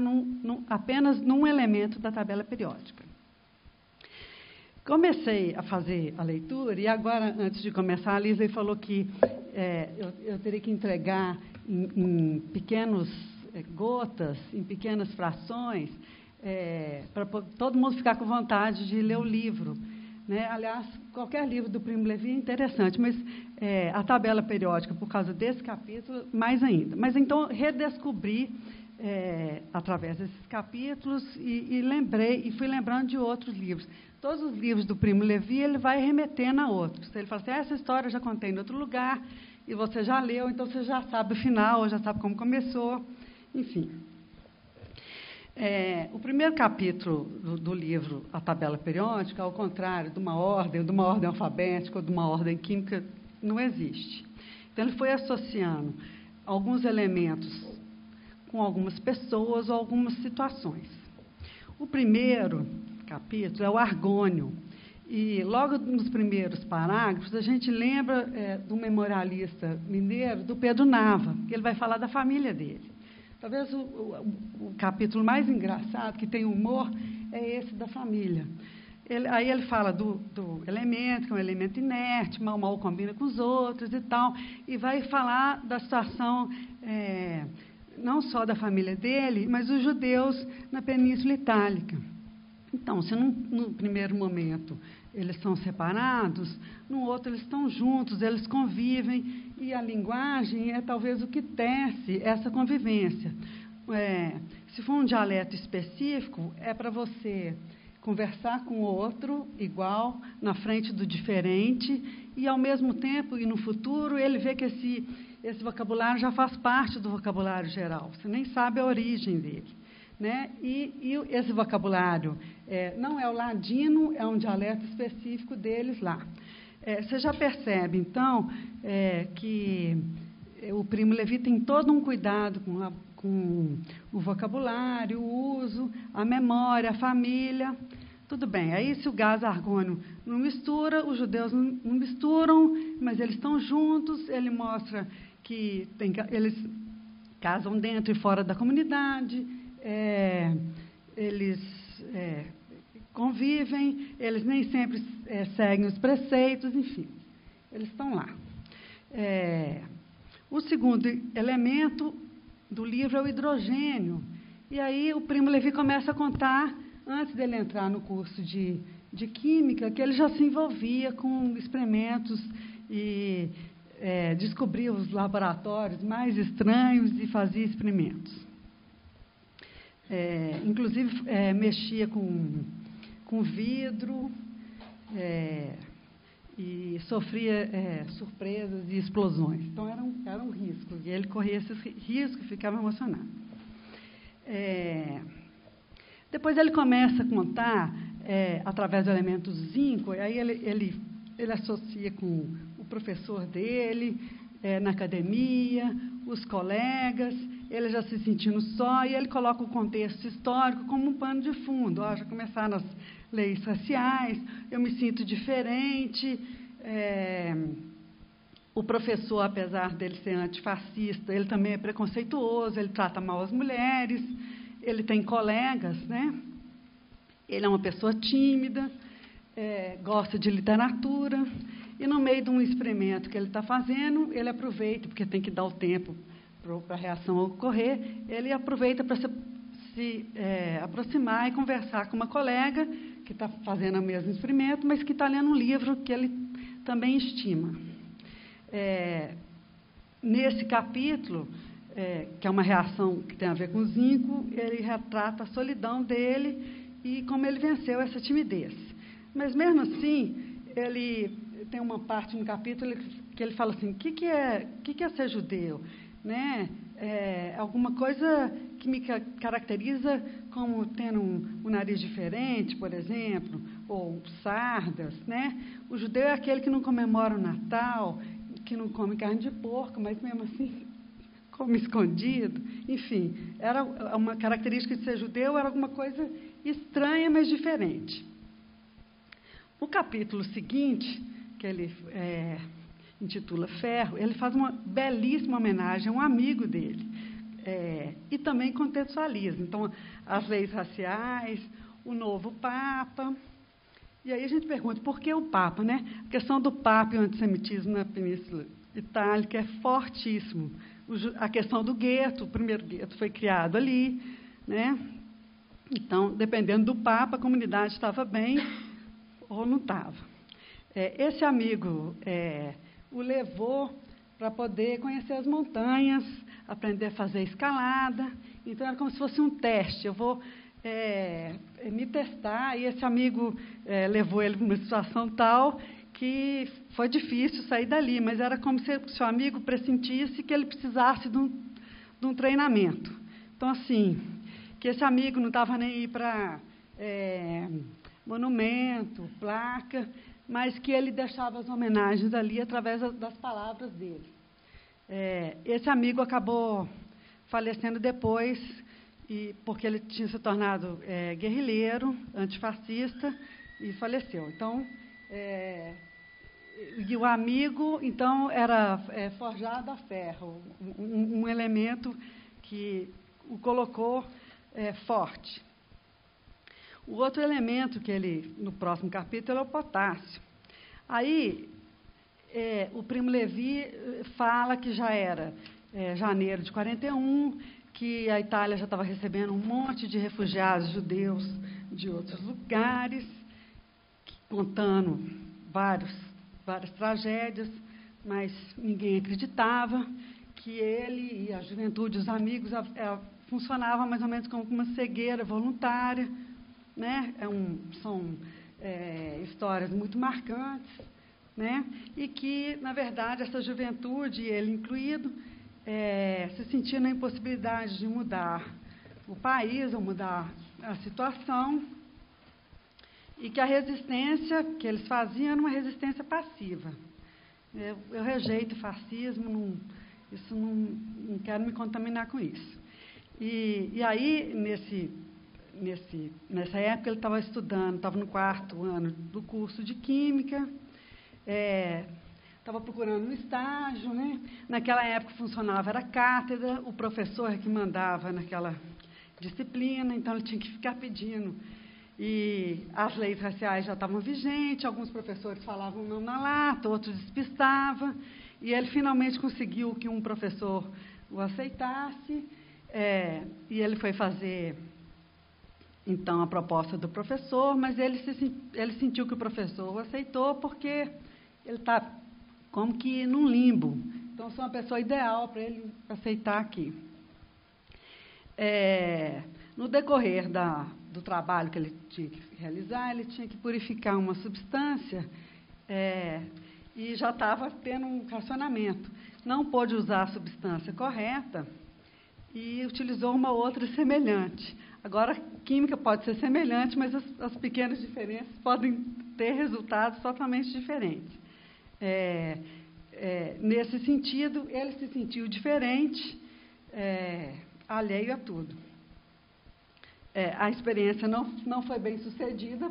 apenas num elemento da tabela periódica. Comecei a fazer a leitura, e agora, antes de começar, a Lisley falou que eu teria que entregar em pequenas gotas, em pequenas frações, para todo mundo ficar com vontade de ler o livro. Né? Aliás, qualquer livro do Primo Levi é interessante, mas a tabela periódica, por causa desse capítulo, mais ainda. Mas, então, redescobri, através desses capítulos, e fui lembrando de outros livros. Todos os livros do Primo Levi, ele vai remetendo a outros. Ele fala assim, essa história eu já contei em outro lugar, e você já leu, então você já sabe o final, já sabe como começou, enfim. O primeiro capítulo do livro, A Tabela Periódica, ao contrário de uma ordem alfabética ou de uma ordem química, não existe. Então, ele foi associando alguns elementos com algumas pessoas ou algumas situações. O primeiro capítulo é o argônio. E, logo nos primeiros parágrafos, a gente lembra do memorialista mineiro, do Pedro Nava, que ele vai falar da família dele. Talvez o capítulo mais engraçado, que tem humor, é esse da família. Aí ele fala do elemento, que é um elemento inerte, mal combina com os outros e tal, e vai falar da situação, não só da família dele, mas os judeus na Península Itálica. Então, se no primeiro momento eles são separados, no outro eles estão juntos, eles convivem, E a linguagem é talvez o que tece essa convivência. Se for um dialeto específico, é para você conversar com o outro igual, na frente do diferente, e, ao mesmo tempo, e no futuro, ele vê que esse vocabulário já faz parte do vocabulário geral. Você nem sabe a origem dele. Né? E esse vocabulário não é o ladino, é um dialeto específico deles lá. Você já percebe, então, que o Primo Levi tem todo um cuidado com o vocabulário, o uso, a memória, a família. Tudo bem. Aí, se o gás argônio não mistura, os judeus não misturam, mas eles estão juntos. Ele mostra que eles casam dentro e fora da comunidade, eles convivem, eles nem sempre seguem os preceitos, enfim, eles estão lá. O segundo elemento do livro é o hidrogênio. E aí o Primo Levi começa a contar, antes dele entrar no curso de Química, que ele já se envolvia com experimentos e descobria os laboratórios mais estranhos e fazia experimentos. Inclusive, mexia com vidro e sofria surpresas e explosões. Então, era um risco. E ele corria esses riscos e ficava emocionado. Depois, ele começa a contar, através do elemento zinco, e aí ele associa com o professor dele, na academia, os colegas, ele já se sentindo só, e ele coloca o contexto histórico como um pano de fundo. Já começaram as leis raciais, eu me sinto diferente. O professor, apesar dele ser antifascista, ele também é preconceituoso, ele trata mal as mulheres, ele tem colegas, né? Ele é uma pessoa tímida, gosta de literatura, e no meio de um experimento que ele está fazendo, ele aproveita, porque tem que dar o tempo para a reação ocorrer, ele aproveita para se aproximar e conversar com uma colega que está fazendo o mesmo experimento, mas que está lendo um livro que ele também estima. Nesse capítulo, que é uma reação que tem a ver com o zinco, ele retrata a solidão dele e como ele venceu essa timidez. Mas, mesmo assim, ele tem uma parte no capítulo que ele fala assim, o que é ser judeu? Né? Alguma coisa que me caracteriza como tendo um nariz diferente, por exemplo, ou sardas. Né? O judeu é aquele que não comemora o Natal, que não come carne de porco, mas mesmo assim come escondido. Enfim, era uma característica de ser judeu, era alguma coisa estranha, mas diferente. O capítulo seguinte, que ele intitula Ferro, ele faz uma belíssima homenagem a um amigo dele, e também contextualiza. Então, as leis raciais, o novo Papa. E aí a gente pergunta, por que o Papa? Né? A questão do Papa e o antissemitismo na Península Itálica é fortíssimo. A questão do gueto, o primeiro gueto foi criado ali. Né? Então, dependendo do Papa, a comunidade estava bem ou não estava. Esse amigo o levou para poder conhecer as montanhas, aprender a fazer escalada. Então, era como se fosse um teste. Eu vou me testar, e esse amigo levou ele para uma situação tal que foi difícil sair dali, mas era como se o seu amigo pressentisse que ele precisasse de um treinamento. Então, assim, que esse amigo não estava nem aí para monumento, placa, mas que ele deixava as homenagens ali através das palavras dele. Esse amigo acabou falecendo depois, porque ele tinha se tornado guerrilheiro, antifascista, e faleceu. Então, e o amigo, então, era forjado a ferro, um elemento que o colocou forte. O outro elemento que ele, no próximo capítulo, é o potássio. Aí, o Primo Levi fala que já era janeiro de 41, que a Itália já estava recebendo um monte de refugiados judeus de outros lugares, contando várias tragédias, mas ninguém acreditava que ele e a juventude, os amigos, funcionavam mais ou menos como uma cegueira voluntária, né? São histórias muito marcantes, né? E que, na verdade, essa juventude, ele incluído, se sentia na impossibilidade de mudar o país ou mudar a situação, e que a resistência que eles faziam era uma resistência passiva. Eu rejeito o fascismo, não quero me contaminar com isso. E aí, nessa época, ele estava estudando, estava no 4º ano do curso de Química, estava procurando um estágio, né? Naquela época funcionava, era cátedra, o professor que mandava naquela disciplina, então ele tinha que ficar pedindo. E as leis raciais já estavam vigentes, alguns professores falavam não na lata, outros despistavam, e ele finalmente conseguiu que um professor o aceitasse, e ele foi fazer, então, a proposta do professor, mas ele sentiu que o professor o aceitou porque ele está como que num limbo. Então, sou uma pessoa ideal para ele aceitar aqui. No decorrer do trabalho que ele tinha que realizar, ele tinha que purificar uma substância e já estava tendo um racionamento. Não pôde usar a substância correta e utilizou uma outra semelhante. Agora, química pode ser semelhante, mas as pequenas diferenças podem ter resultados totalmente diferentes. Nesse sentido, ele se sentiu diferente, alheio a tudo. A experiência não foi bem sucedida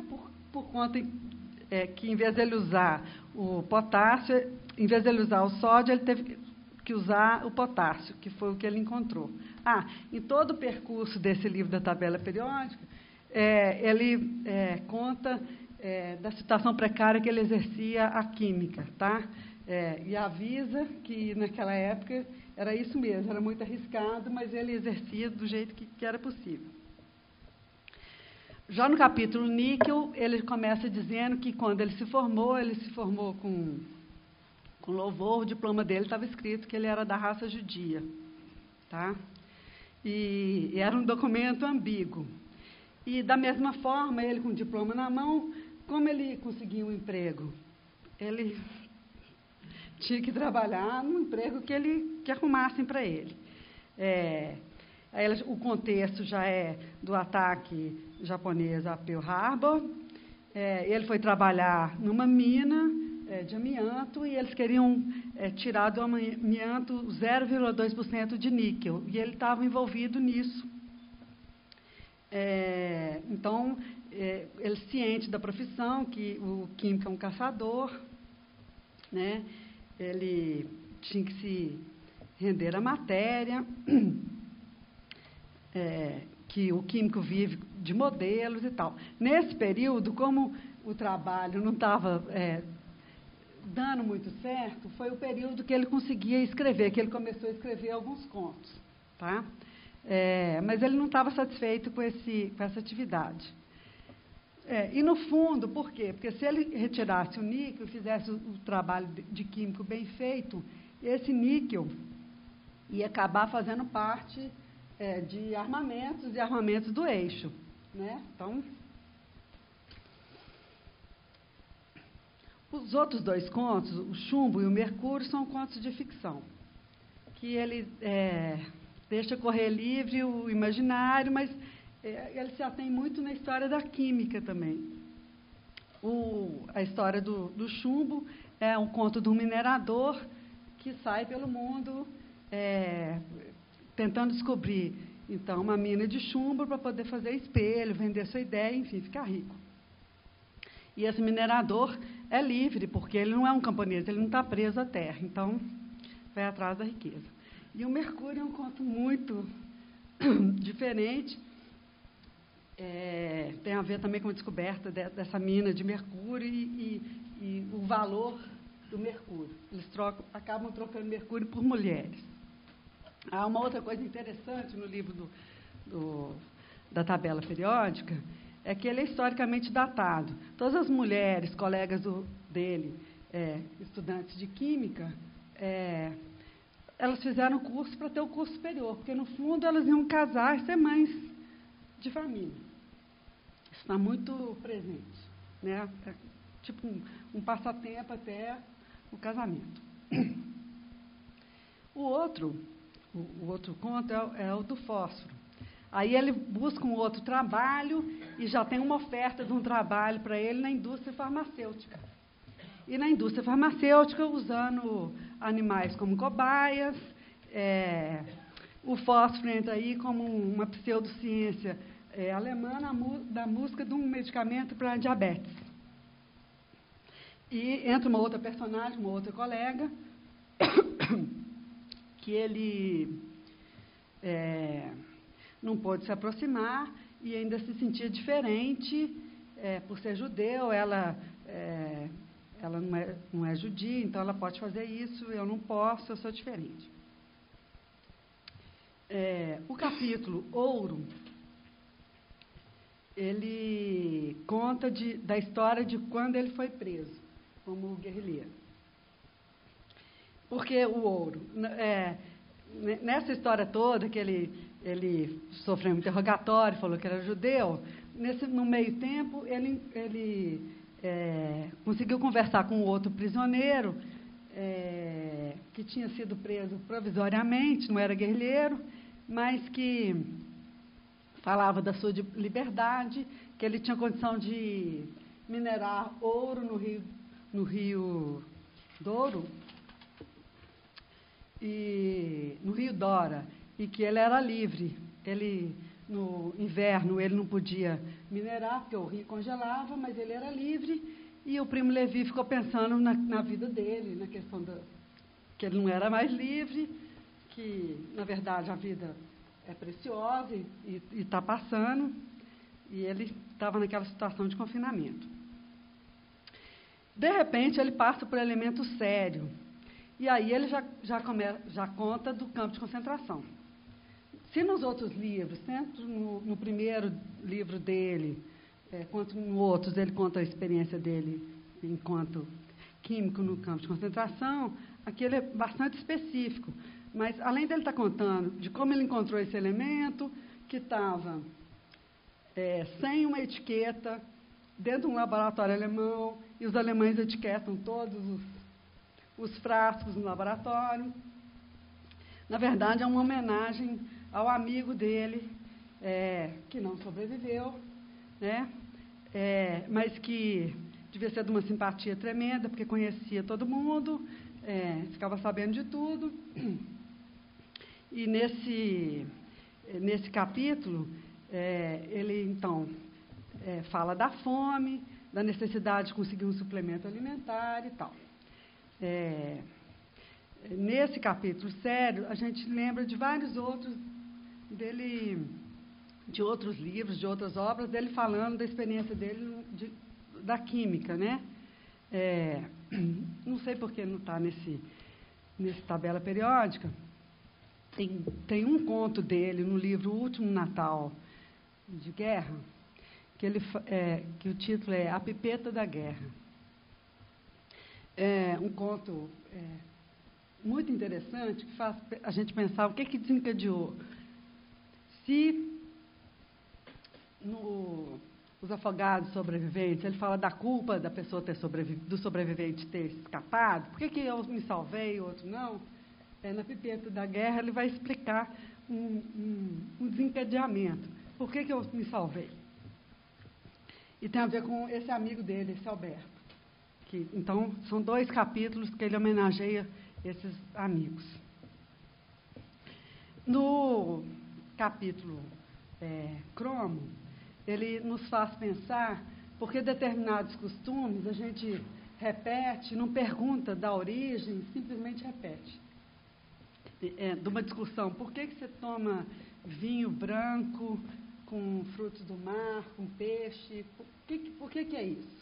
por conta que, em vez de ele usar o potássio, em vez de ele usar o sódio, ele teve que usar o potássio, que foi o que ele encontrou. Em todo o percurso desse livro da tabela periódica, ele conta da situação precária que ele exercia a química, tá? E avisa que, naquela época, era isso mesmo, era muito arriscado, mas ele exercia do jeito que era possível. Já no capítulo níquel, ele começa dizendo que, quando ele se formou com louvor, o diploma dele estava escrito que ele era da raça judia, tá? E era um documento ambíguo. E, da mesma forma, ele com o diploma na mão, como ele conseguia um emprego? Ele tinha que trabalhar num emprego que arrumassem para ele. O contexto já é do ataque japonês a Pearl Harbor. Ele foi trabalhar numa mina de amianto e eles queriam tirar do amianto 0,2% de níquel. E ele estava envolvido nisso. Então, ele ciente da profissão, que o químico é um caçador, né? Ele tinha que se render à matéria, que o químico vive de modelos e tal. Nesse período, como o trabalho não estava dando muito certo, foi o período que ele conseguia escrever, que ele começou a escrever alguns contos, tá? Mas ele não estava satisfeito com essa atividade. E, no fundo, por quê? Porque se ele retirasse o níquel e fizesse o trabalho de químico bem feito, esse níquel ia acabar fazendo parte de armamentos do eixo, né? Então, os outros dois contos, o Chumbo e o Mercúrio, são contos de ficção, que ele deixa correr livre o imaginário, mas ele se atém muito na história da química também. A história do Chumbo é um conto de um minerador que sai pelo mundo tentando descobrir, então, uma mina de chumbo para poder fazer espelho, vender sua ideia, enfim, ficar rico. E esse minerador é livre, porque ele não é um camponês, ele não está preso à terra, então, vai atrás da riqueza. E o Mercúrio é um conto muito diferente, tem a ver também com a descoberta dessa mina de mercúrio e o valor do mercúrio. Eles acabam trocando mercúrio por mulheres. Há uma outra coisa interessante no livro da tabela periódica, é que ele é historicamente datado. Todas as mulheres, colegas dele, estudantes de química, elas fizeram o curso para ter o curso superior, porque, no fundo, elas iam casar e ser mães de família. Isso está muito presente, né? É tipo um passatempo até o casamento. O outro conto é o do fósforo. Aí ele busca um outro trabalho e já tem uma oferta de um trabalho para ele na indústria farmacêutica. E na indústria farmacêutica, usando animais como cobaias, o fósforo entra aí como uma pseudociência alemã da busca de um medicamento para diabetes. E entra uma outra personagem, uma outra colega, que ele não pôde se aproximar e ainda se sentia diferente por ser judeu. Ela não é judia, então ela pode fazer isso, eu não posso, eu sou diferente. O capítulo Ouro, ele conta da história de quando ele foi preso como guerrilheiro. Porque o ouro? Nessa história toda, que ele sofreu um interrogatório, falou que era judeu, no meio tempo, ele conseguiu conversar com outro prisioneiro, que tinha sido preso provisoriamente, não era guerrilheiro, mas que falava da sua liberdade, que ele tinha condição de minerar ouro no Rio Douro, e no Rio Dora, e que ele era livre. No inverno, ele não podia minerar, porque o rio congelava, mas ele era livre, e o primo Levi ficou pensando na vida dele, na questão que ele não era mais livre, que, na verdade, a vida é preciosa e está passando, e ele estava naquela situação de confinamento. De repente, ele passa por um elemento sério, e aí ele já conta do campo de concentração. Se nos outros livros, tanto no primeiro livro dele, quanto em outros, ele conta a experiência dele enquanto químico no campo de concentração, aqui ele é bastante específico. Mas, além dele estar contando de como ele encontrou esse elemento, que estava sem uma etiqueta, dentro de um laboratório alemão, e os alemães etiquetam todos os frascos no laboratório. Na verdade, é uma homenagem ao amigo dele, que não sobreviveu, né? Mas que devia ser de uma simpatia tremenda, porque conhecia todo mundo, ficava sabendo de tudo. E nesse capítulo, ele, então, fala da fome, da necessidade de conseguir um suplemento alimentar e tal. Nesse capítulo sério, a gente lembra de vários outros de outros livros, de outras obras, dele falando da experiência dele da química, né? Não sei por que não está nesse tabela periódica. Tem um conto dele no livro O Último Natal de Guerra, que o título é A Pipeta da Guerra. É um conto muito interessante, que faz a gente pensar o que desencadeou. Se os afogados sobreviventes, ele fala da culpa da pessoa do sobrevivente ter escapado, por que eu me salvei e o outro não? Na Pipeta da Guerra, ele vai explicar um desencadeamento. Por que eu me salvei? E tem a ver com esse amigo dele, esse Alberto. Então, são 2 capítulos que ele homenageia esses amigos. No capítulo Cromo, ele nos faz pensar porque determinados costumes a gente repete, não pergunta da origem, simplesmente repete. De uma discussão, por que você toma vinho branco com frutos do mar, com peixe? Por que é isso?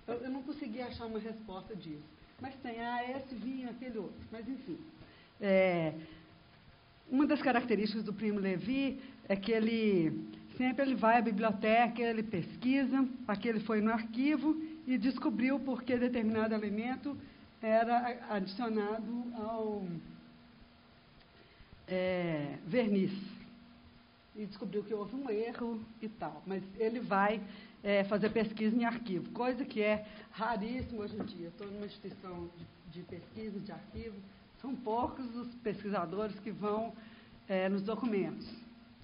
Eu não consegui achar uma resposta disso. Mas tem, esse vinho, aquele outro. Mas, enfim. Uma das características do primo Levi é que ele sempre vai à biblioteca, ele pesquisa. Aqui ele foi no arquivo e descobriu por que determinado alimento era adicionado ao verniz. E descobriu que houve um erro e tal. Mas ele vai fazer pesquisa em arquivo, coisa que é raríssima hoje em dia. Estou numa instituição de pesquisa, de arquivo. São poucos os pesquisadores que vão nos documentos.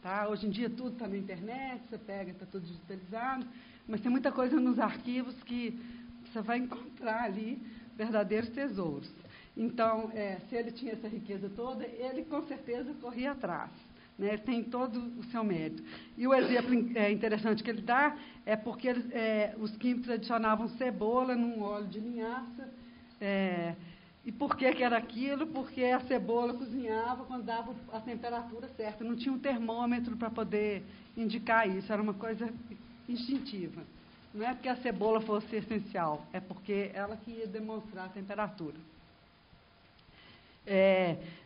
Tá? Hoje em dia tudo está na internet, você pega, está tudo digitalizado, mas tem muita coisa nos arquivos que você vai encontrar ali verdadeiros tesouros. Então, se ele tinha essa riqueza toda, ele com certeza corria atrás. Né? Tem todo o seu mérito. E o exemplo interessante que ele dá é porque os químicos adicionavam cebola num óleo de linhaça. E por que era aquilo? Porque a cebola cozinhava quando dava a temperatura certa. Não tinha um termômetro para poder indicar isso. Era uma coisa instintiva. Não é porque a cebola fosse essencial, é porque ela que ia demonstrar a temperatura.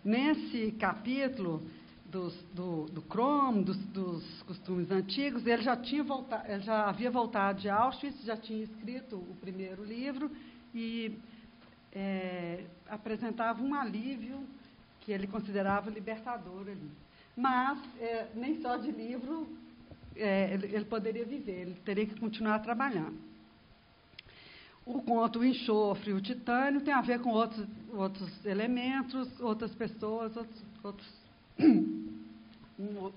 Nesse capítulo do cromo, dos costumes antigos, ele já havia voltado de Auschwitz, já tinha escrito o primeiro livro e apresentava um alívio que ele considerava libertador ali. Mas nem só de livro ele poderia viver, ele teria que continuar trabalhando. O conto O Enxofre e o Titânio tem a ver com outros elementos, outras pessoas,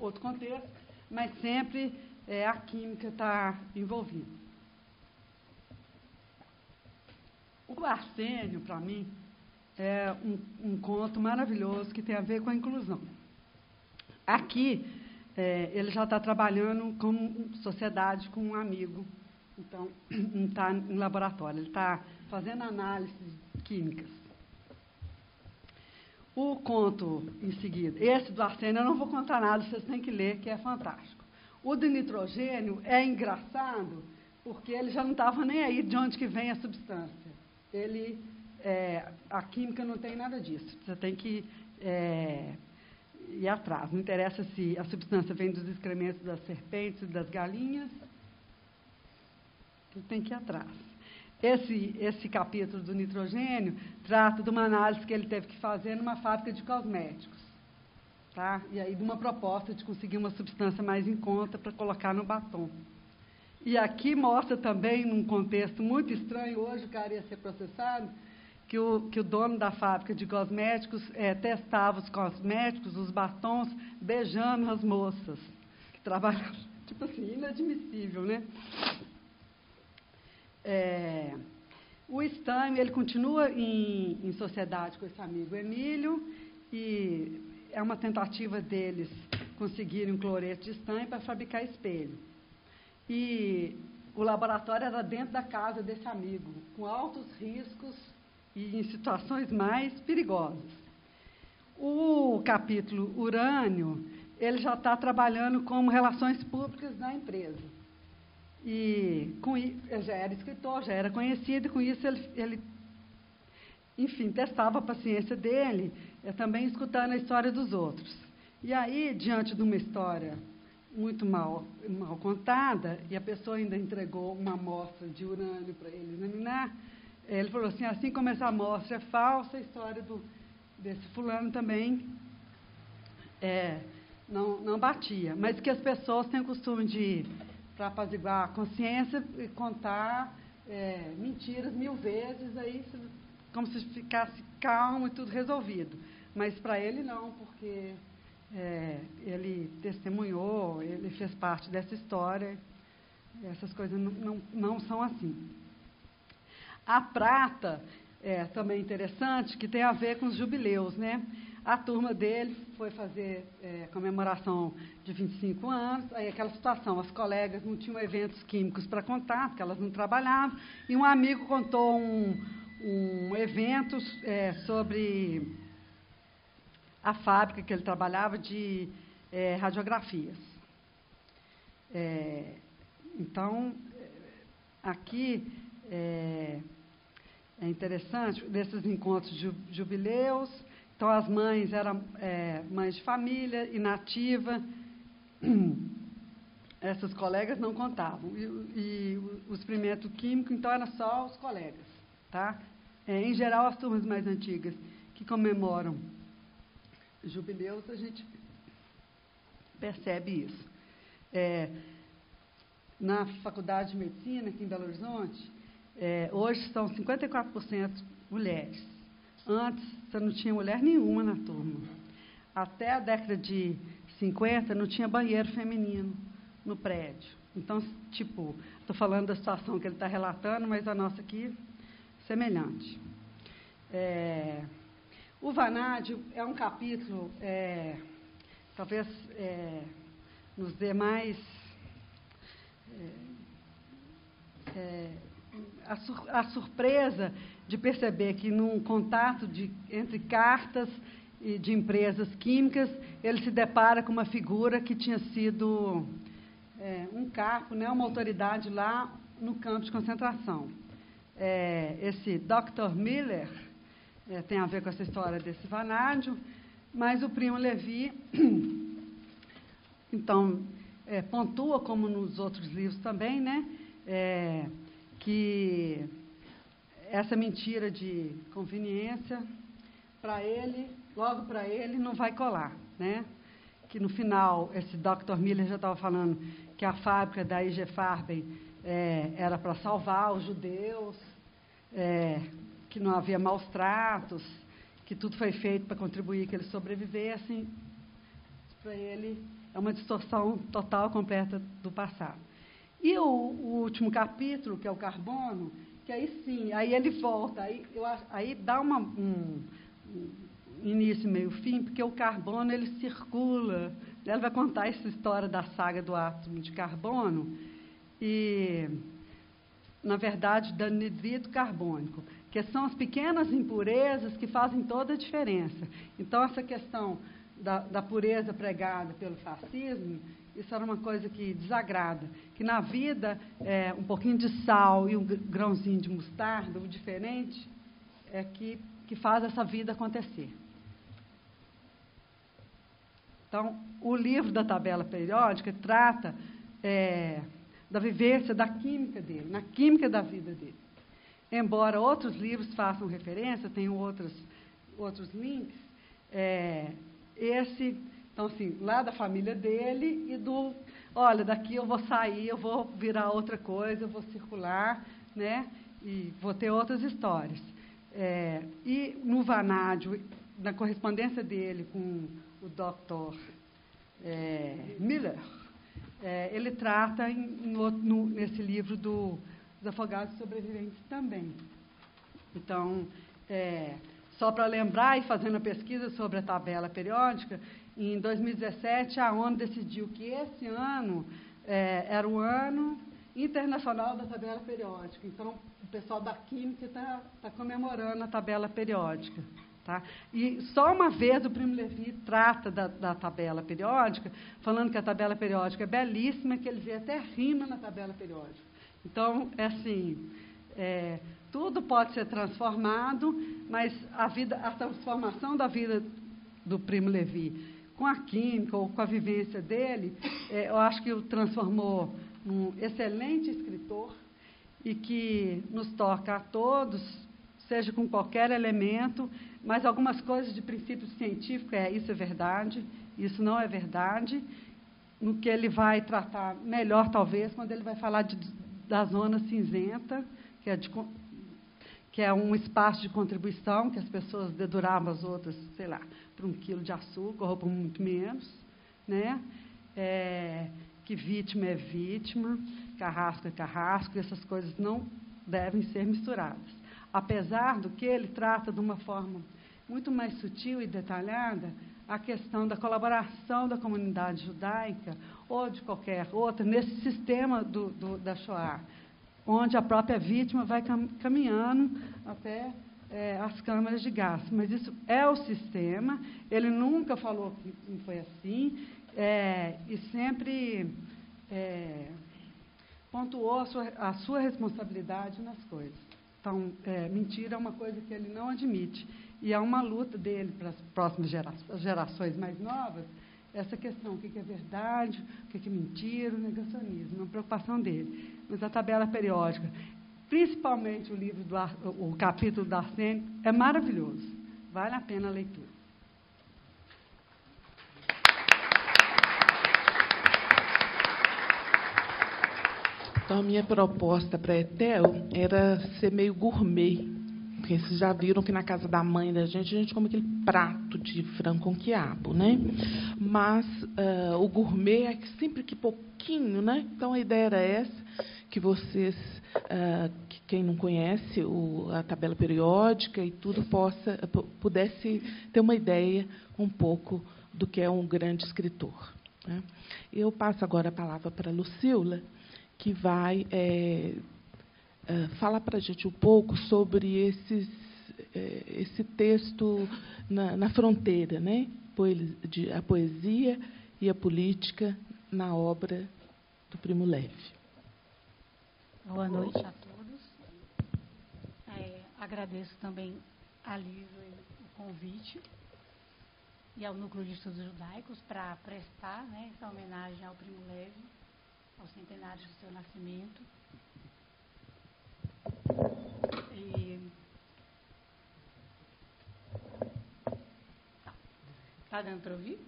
outro contexto, mas sempre a química está envolvida. O Arsênio, para mim, é um conto maravilhoso que tem a ver com a inclusão. Aqui, ele já está trabalhando com sociedade, com um amigo, então não está em laboratório, ele está fazendo análises químicas. O conto em seguida, esse do Arsênio, eu não vou contar nada, vocês têm que ler, que é fantástico. O do nitrogênio é engraçado, porque ele já não estava nem aí de onde que vem a substância. A química não tem nada disso, você tem que ir atrás. Não interessa se a substância vem dos excrementos das serpentes e das galinhas, você tem que ir atrás. Esse capítulo do nitrogênio trata de uma análise que ele teve que fazer numa fábrica de cosméticos. Tá? E aí de uma proposta de conseguir uma substância mais em conta para colocar no batom. E aqui mostra também, num contexto muito estranho, hoje o cara ia ser processado, que o dono da fábrica de cosméticos testava os cosméticos, os batons, beijando as moças que trabalhavam. Tipo assim, inadmissível, né? O Steinman, ele continua em sociedade com esse amigo Emílio, e é uma tentativa deles conseguirem um cloreto de estanho para fabricar espelho. E o laboratório era dentro da casa desse amigo, com altos riscos e em situações mais perigosas. O capítulo Urânio, ele já está trabalhando como relações públicas da empresa. E ele já era escritor, já era conhecido, e com isso ele enfim, testava a paciência dele, também escutando a história dos outros. E aí, diante de uma história muito mal contada, e a pessoa ainda entregou uma amostra de urânio para ele examinar, ele falou assim como essa amostra é falsa, a história desse fulano também não batia. Mas que as pessoas têm o costume de, para apaziguar a consciência, contar mentiras 1000 vezes, aí como se ficasse calmo e tudo resolvido. Mas para ele não, porque ele testemunhou, ele fez parte dessa história. Essas coisas não são assim. A prata é também interessante, que tem a ver com os jubileus, né? A turma dele foi fazer comemoração de 25 anos, aí aquela situação, as colegas não tinham eventos químicos para contar, porque elas não trabalhavam, e um amigo contou um evento sobre a fábrica que ele trabalhava de radiografias. Então, aqui é interessante, desses encontros de jubileus. Então, as mães eram mães de família, inativa. Essas colegas não contavam. E o experimento químico, então, era só os colegas. Tá? Em geral, as turmas mais antigas que comemoram jubileus, a gente percebe isso. Na Faculdade de Medicina, aqui em Belo Horizonte, hoje são 54% mulheres. Antes, você não tinha mulher nenhuma na turma. Até a década de 50, não tinha banheiro feminino no prédio. Então, tipo, estou falando da situação que ele está relatando, mas a nossa aqui, semelhante. O Vanádio é um capítulo, talvez nos dê mais a surpresa de perceber que, num contato entre cartas e de empresas químicas, ele se depara com uma figura que tinha sido um capo, né, uma autoridade lá no campo de concentração. Esse Dr. Miller tem a ver com essa história desse vanádio, mas o Primo Levi, então, pontua, como nos outros livros também, né, que essa mentira de conveniência, para ele, logo para ele, não vai colar, né? Que no final, esse Dr. Miller já estava falando que a fábrica da IG Farben era para salvar os judeus, que não havia maus tratos, que tudo foi feito para contribuir que eles sobrevivessem. Para ele, é uma distorção total, completa do passado. E o último capítulo, que é o carbono, que aí sim, aí ele volta, aí dá um início, meio, fim, porque o carbono, ele circula. Ele vai contar essa história da saga do átomo de carbono e, na verdade, do anidrido carbônico, que são as pequenas impurezas que fazem toda a diferença. Então, essa questão da pureza pregada pelo fascismo, isso era uma coisa que desagrada, que na vida um pouquinho de sal e um grãozinho de mostarda, o diferente, é que faz essa vida acontecer. Então, o livro da tabela periódica trata da vivência, da química dele, na química da vida dele. Embora outros livros façam referência, tenham outros links, então, assim, lá da família dele e olha, daqui eu vou sair, eu vou virar outra coisa, eu vou circular, né, e vou ter outras histórias. E no Vanádio, na correspondência dele com o Dr. Miller, ele trata nesse livro dos afogados sobreviventes também. Então, só para lembrar, e fazendo a pesquisa sobre a tabela periódica, em 2017, a ONU decidiu que esse ano era o ano internacional da tabela periódica. Então, o pessoal da química está comemorando a tabela periódica. Tá? E só uma vez o Primo Levi trata da tabela periódica, falando que a tabela periódica é belíssima, que ele vê até rima na tabela periódica. Então, assim, tudo pode ser transformado, mas a transformação da vida do Primo Levi com a química ou com a vivência dele, eu acho que o transformou num excelente escritor e que nos toca a todos, seja com qualquer elemento, mas algumas coisas de princípio científico, isso é verdade, isso não é verdade, no que ele vai tratar melhor, talvez, quando ele vai falar da zona cinzenta, que é um espaço de contribuição, que as pessoas deduravam as outras, sei lá, por 1 quilo de açúcar, ou por muito menos, né? Que vítima é vítima, carrasco é carrasco, e essas coisas não devem ser misturadas. Apesar do que ele trata de uma forma muito mais sutil e detalhada a questão da colaboração da comunidade judaica ou de qualquer outra nesse sistema da Shoah, onde a própria vítima vai caminhando até as câmaras de gás. Mas isso é o sistema, ele nunca falou que não foi assim, e sempre pontuou a sua responsabilidade nas coisas. Então, mentira é uma coisa que ele não admite. E há uma luta dele para as próximas gerações mais novas, essa questão, o que é verdade, o que é mentira, o negacionismo, é uma preocupação dele. Mas a tabela periódica principalmente o capítulo da Arsênio, é maravilhoso. Vale a pena a leitura. Então, a minha proposta para a Etel era ser meio gourmet. Porque vocês já viram que na casa da mãe da gente, a gente come aquele prato de frango com quiabo, né? Mas o gourmet é sempre que pouquinho, né? Então, a ideia era essa, que vocês, quem não conhece a tabela periódica e tudo, pudesse ter uma ideia um pouco do que é um grande escritor, né? Eu passo agora a palavra para a Lucila, que vai falar para a gente um pouco sobre esse texto na fronteira, né? A poesia e a política na obra do Primo Levi. Boa noite a todos. Agradeço também a Lisa o convite e ao Núcleo de Estudos Judaicos para prestar, né, essa homenagem ao Primo Levi, ao centenário do seu nascimento. Está dando para ouvir?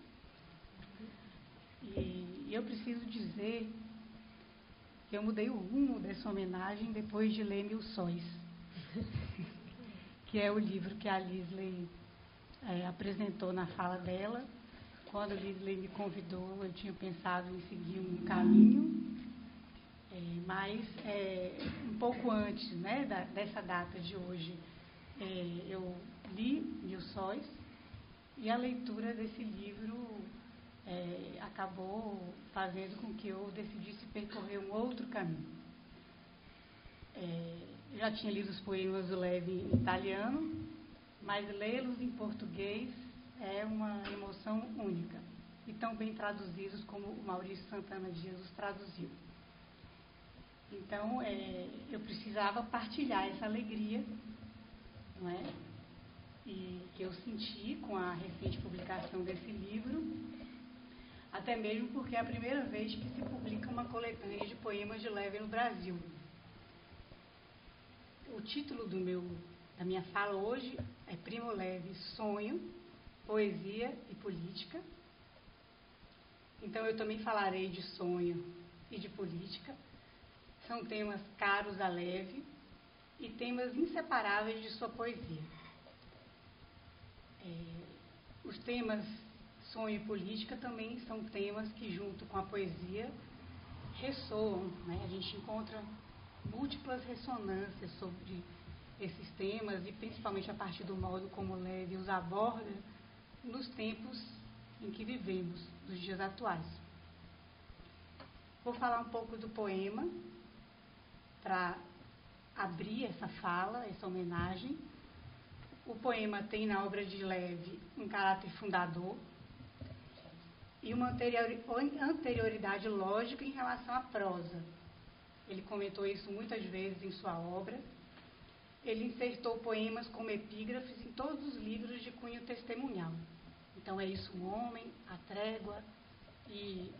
E eu preciso dizer que eu mudei o rumo dessa homenagem depois de ler Mil Sóis, que é o livro que a Lisley apresentou na fala dela. Quando a Lisley me convidou, eu tinha pensado em seguir um caminho, mas um pouco antes, né, dessa data de hoje, eu li Mil Sóis, e a leitura desse livro acabou fazendo com que eu decidisse percorrer um outro caminho. Eu já tinha lido os poemas do Levi em italiano, mas lê-los em português é uma emoção única, e tão bem traduzidos como o Maurício Santana Dias os traduziu. Então, eu precisava partilhar essa alegria, não é? E que eu senti com a recente publicação desse livro, até mesmo porque é a primeira vez que se publica uma coletânea de poemas de Levi no Brasil. O título da minha fala hoje é Primo Levi, Sonho, Poesia e Política. Então, eu também falarei de sonho e de política. São temas caros a Levi e temas inseparáveis de sua poesia. Os temas sonho e política também são temas que, junto com a poesia, ressoam, né? A gente encontra múltiplas ressonâncias sobre esses temas, e principalmente a partir do modo como Levi os aborda nos tempos em que vivemos, nos dias atuais. Vou falar um pouco do poema para abrir essa fala, essa homenagem. O poema tem na obra de Levi um caráter fundador e uma anterioridade lógica em relação à prosa. Ele comentou isso muitas vezes em sua obra. Ele insertou poemas como epígrafes em todos os livros de cunho testemunhal. Então, é isso, um homem, a trégua e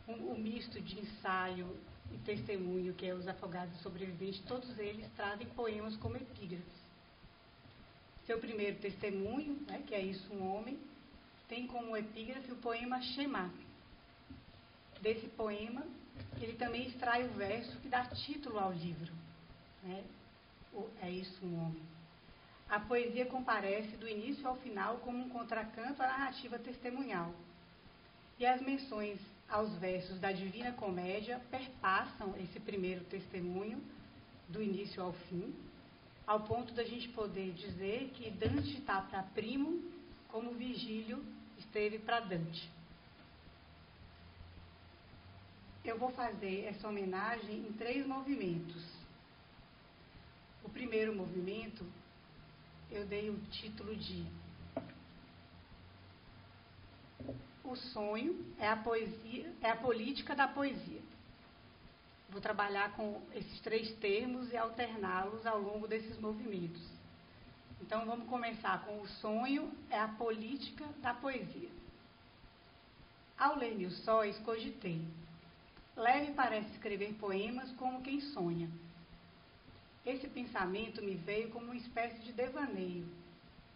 o misto de ensaio e testemunho, que é Os Afogados e Sobreviventes, todos eles trazem poemas como epígrafes. Seu primeiro testemunho, né, que é isso, um homem, tem como epígrafe o poema Shema. Desse poema, ele também extrai o verso que dá título ao livro, né? É isso, um homem. A poesia comparece do início ao final como um contracanto à narrativa testemunhal. E as menções aos versos da Divina Comédia perpassam esse primeiro testemunho, do início ao fim, ao ponto da gente poder dizer que Dante está para Primo como Virgílio esteve para Dante. Eu vou fazer essa homenagem em 3 movimentos. O primeiro movimento, eu dei o título de O Sonho é a poesia, é a política da poesia. Vou trabalhar com esses 3 termos e alterná-los ao longo desses movimentos. Então, vamos começar com O Sonho é a política da poesia. Ao ler Mil Sóis, cogitei. Levi parece escrever poemas como quem sonha. esse pensamento me veio como uma espécie de devaneio,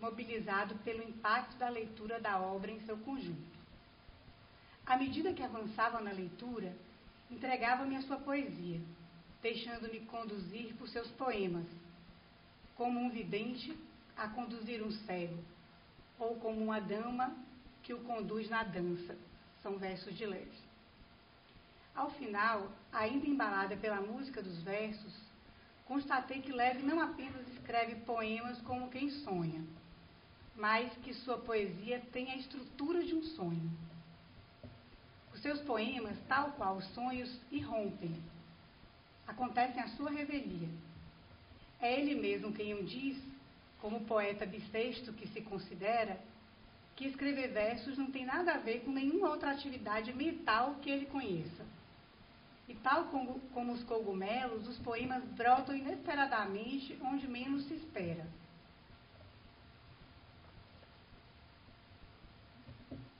mobilizado pelo impacto da leitura da obra em seu conjunto. À medida que avançava na leitura, entregava-me a sua poesia, deixando-me conduzir por seus poemas, como um vidente a conduzir um cego, ou como uma dama que o conduz na dança. São versos de Levi. Ao final, ainda embalada pela música dos versos, constatei que Levi não apenas escreve poemas como quem sonha, mas que sua poesia tem a estrutura de um sonho. Os seus poemas, tal qual os sonhos, irrompem, acontecem à sua revelia. É ele mesmo quem o diz, como poeta bissexto que se considera, que escrever versos não tem nada a ver com nenhuma outra atividade mental que ele conheça. E tal como os cogumelos, os poemas brotam inesperadamente onde menos se espera.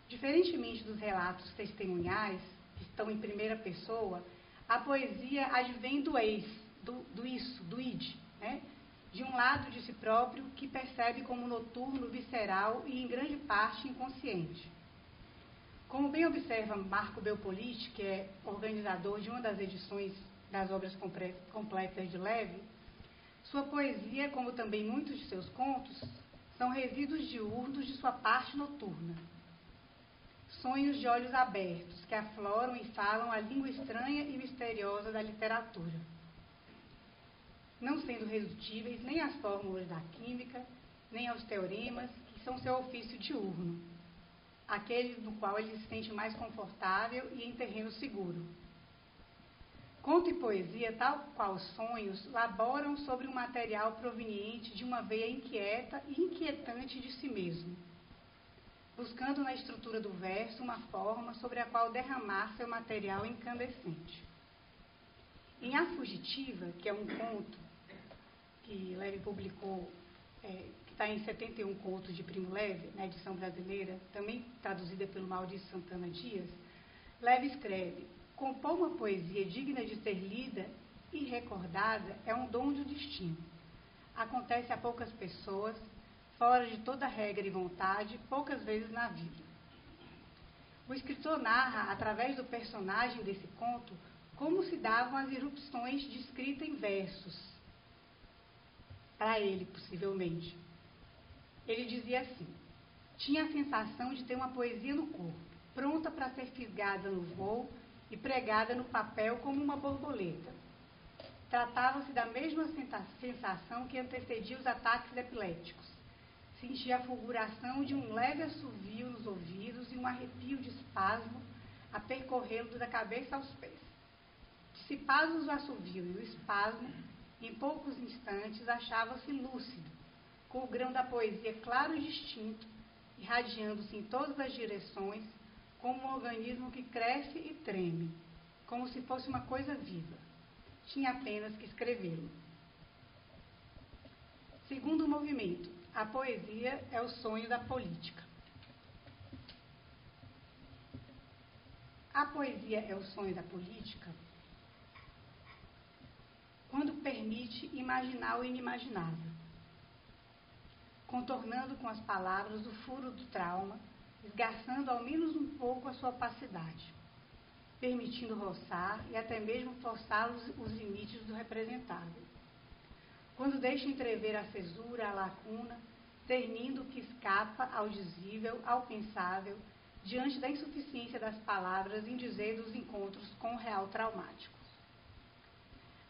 Diferentemente dos relatos testemunhais, que estão em primeira pessoa, a poesia advém do eis, do isso, do id, né? De um lado de si próprio que percebe como noturno, visceral e, em grande parte, inconsciente. Como bem observa Marco Belpoliti, que é organizador de uma das edições das obras completas de Levi, sua poesia, como também muitos de seus contos, são resíduos diurnos de sua parte noturna. Sonhos de olhos abertos, que afloram e falam a língua estranha e misteriosa da literatura, não sendo redutíveis nem às fórmulas da química, nem aos teoremas, que são seu ofício diurno, aquele no qual ele se sente mais confortável e em terreno seguro. Conto e poesia, tal qual os sonhos, laboram sobre um material proveniente de uma veia inquieta e inquietante de si mesmo, buscando na estrutura do verso uma forma sobre a qual derramar seu material incandescente. Em A Fugitiva, que é um conto que Levi publicou, que está em 71 contos de Primo Levi, na edição brasileira, também traduzida pelo Maurício Santana Dias, Levi escreve: compor uma poesia digna de ser lida e recordada é um dom do destino. Acontece a poucas pessoas, fora de toda regra e vontade, poucas vezes na vida. O escritor narra, através do personagem desse conto, como se davam as irrupções de escrita em versos. Para ele, possivelmente. Ele dizia assim: tinha a sensação de ter uma poesia no corpo, pronta para ser fisgada no voo e pregada no papel como uma borboleta. Tratava-se da mesma sensação que antecedia os ataques epiléticos. Sentia a fulguração de um leve assovio nos ouvidos e um arrepio de espasmo a percorrê-lo da cabeça aos pés. Dissipados o assovio e o espasmo, em poucos instantes achava-se lúcido, com o grão da poesia claro e distinto, irradiando-se em todas as direções, como um organismo que cresce e treme, como se fosse uma coisa viva. Tinha apenas que escrevê-lo. Segundo movimento, a poesia é o sonho da política. A poesia é o sonho da política quando permite imaginar o inimaginável, contornando com as palavras o furo do trauma, esgarçando ao menos um pouco a sua opacidade, permitindo roçar e até mesmo forçar os limites do representável. Quando deixa entrever a cesura, a lacuna, cernindo o que escapa ao dizível, ao pensável, diante da insuficiência das palavras em dizer dos encontros com o real traumático.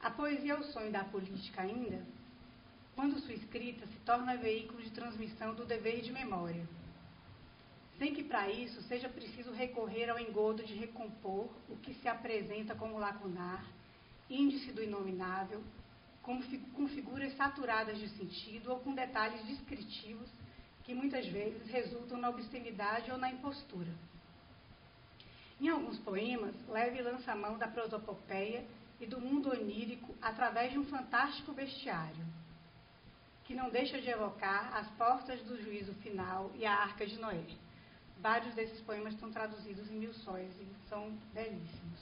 A poesia é o sonho da política ainda, quando sua escrita se torna veículo de transmissão do dever de memória, sem que para isso seja preciso recorrer ao engodo de recompor o que se apresenta como lacunar, índice do inominável, com figuras saturadas de sentido ou com detalhes descritivos que muitas vezes resultam na obscenidade ou na impostura. Em alguns poemas, Levi lança a mão da prosopopeia e do mundo onírico através de um fantástico bestiário, que não deixa de evocar as portas do juízo final e a Arca de Noé. Vários desses poemas estão traduzidos em Mil Sóis e são belíssimos.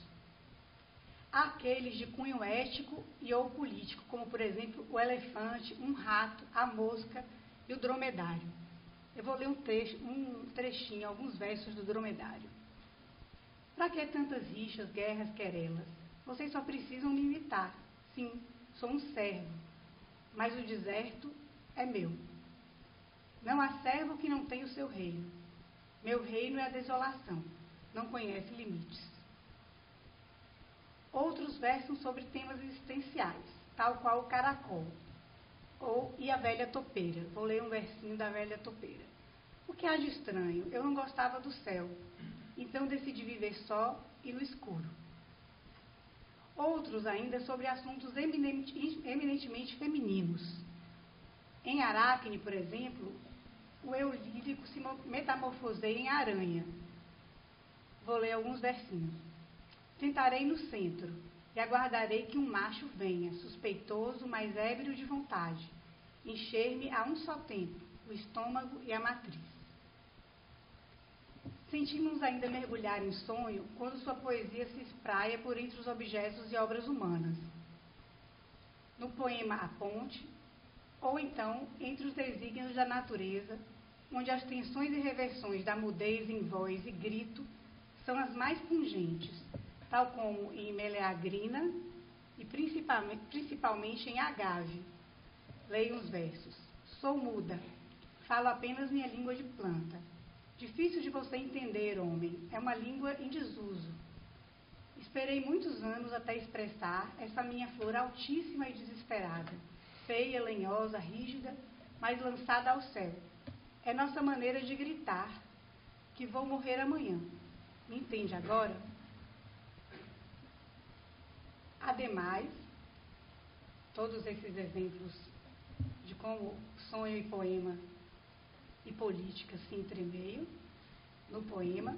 Há aqueles de cunho ético e ou político, como, por exemplo, o elefante, um rato, a mosca e o dromedário. Eu vou ler um trechinho, alguns versos do dromedário. Para que tantas rixas, guerras, querelas? Vocês só precisam me imitar. Sim, sou um servo, mas o deserto é meu. Não há servo que não tenha o seu reino. Meu reino é a desolação, não conhece limites. Outros versam sobre temas existenciais, tal qual o caracol, e a velha topeira. Vou ler um versinho da velha topeira. O que há de estranho? Eu não gostava do céu, então decidi viver só e no escuro. Outros ainda sobre assuntos eminentemente femininos. Em Aracne, por exemplo, o eu lírico se metamorfoseia em aranha. Vou ler alguns versinhos. Sentarei no centro e aguardarei que um macho venha, suspeitoso, mas ébrio de vontade, encher-me a um só tempo, o estômago e a matriz. Sentimos ainda mergulhar em sonho quando sua poesia se espraia por entre os objetos e obras humanas. No poema A Ponte, ou então entre os desígnios da natureza, onde as tensões e reversões da mudez em voz e grito são as mais pungentes, tal como em Meleagrina e principalmente em Agave. Leio uns versos. Sou muda, falo apenas minha língua de planta. Difícil de você entender, homem, é uma língua em desuso. Esperei muitos anos até expressar essa minha flor altíssima e desesperada, feia, lenhosa, rígida, mas lançada ao céu. É nossa maneira de gritar, que vou morrer amanhã. Me entende agora? Ademais, todos esses exemplos de como sonho e poema e política se entremeiam no poema,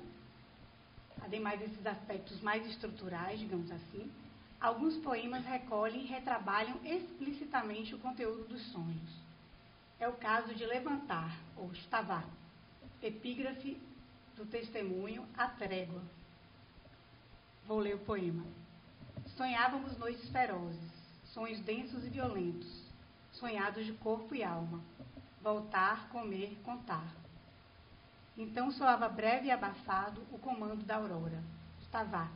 ademais desses aspectos mais estruturais, digamos assim, alguns poemas recolhem e retrabalham explicitamente o conteúdo dos sonhos. É o caso de Levantar, ou Stavá, epígrafe do testemunho A Trégua. Vou ler o poema. Sonhávamos noites ferozes, sonhos densos e violentos, sonhados de corpo e alma, voltar, comer, contar. Então soava breve e abafado o comando da aurora, Stavá,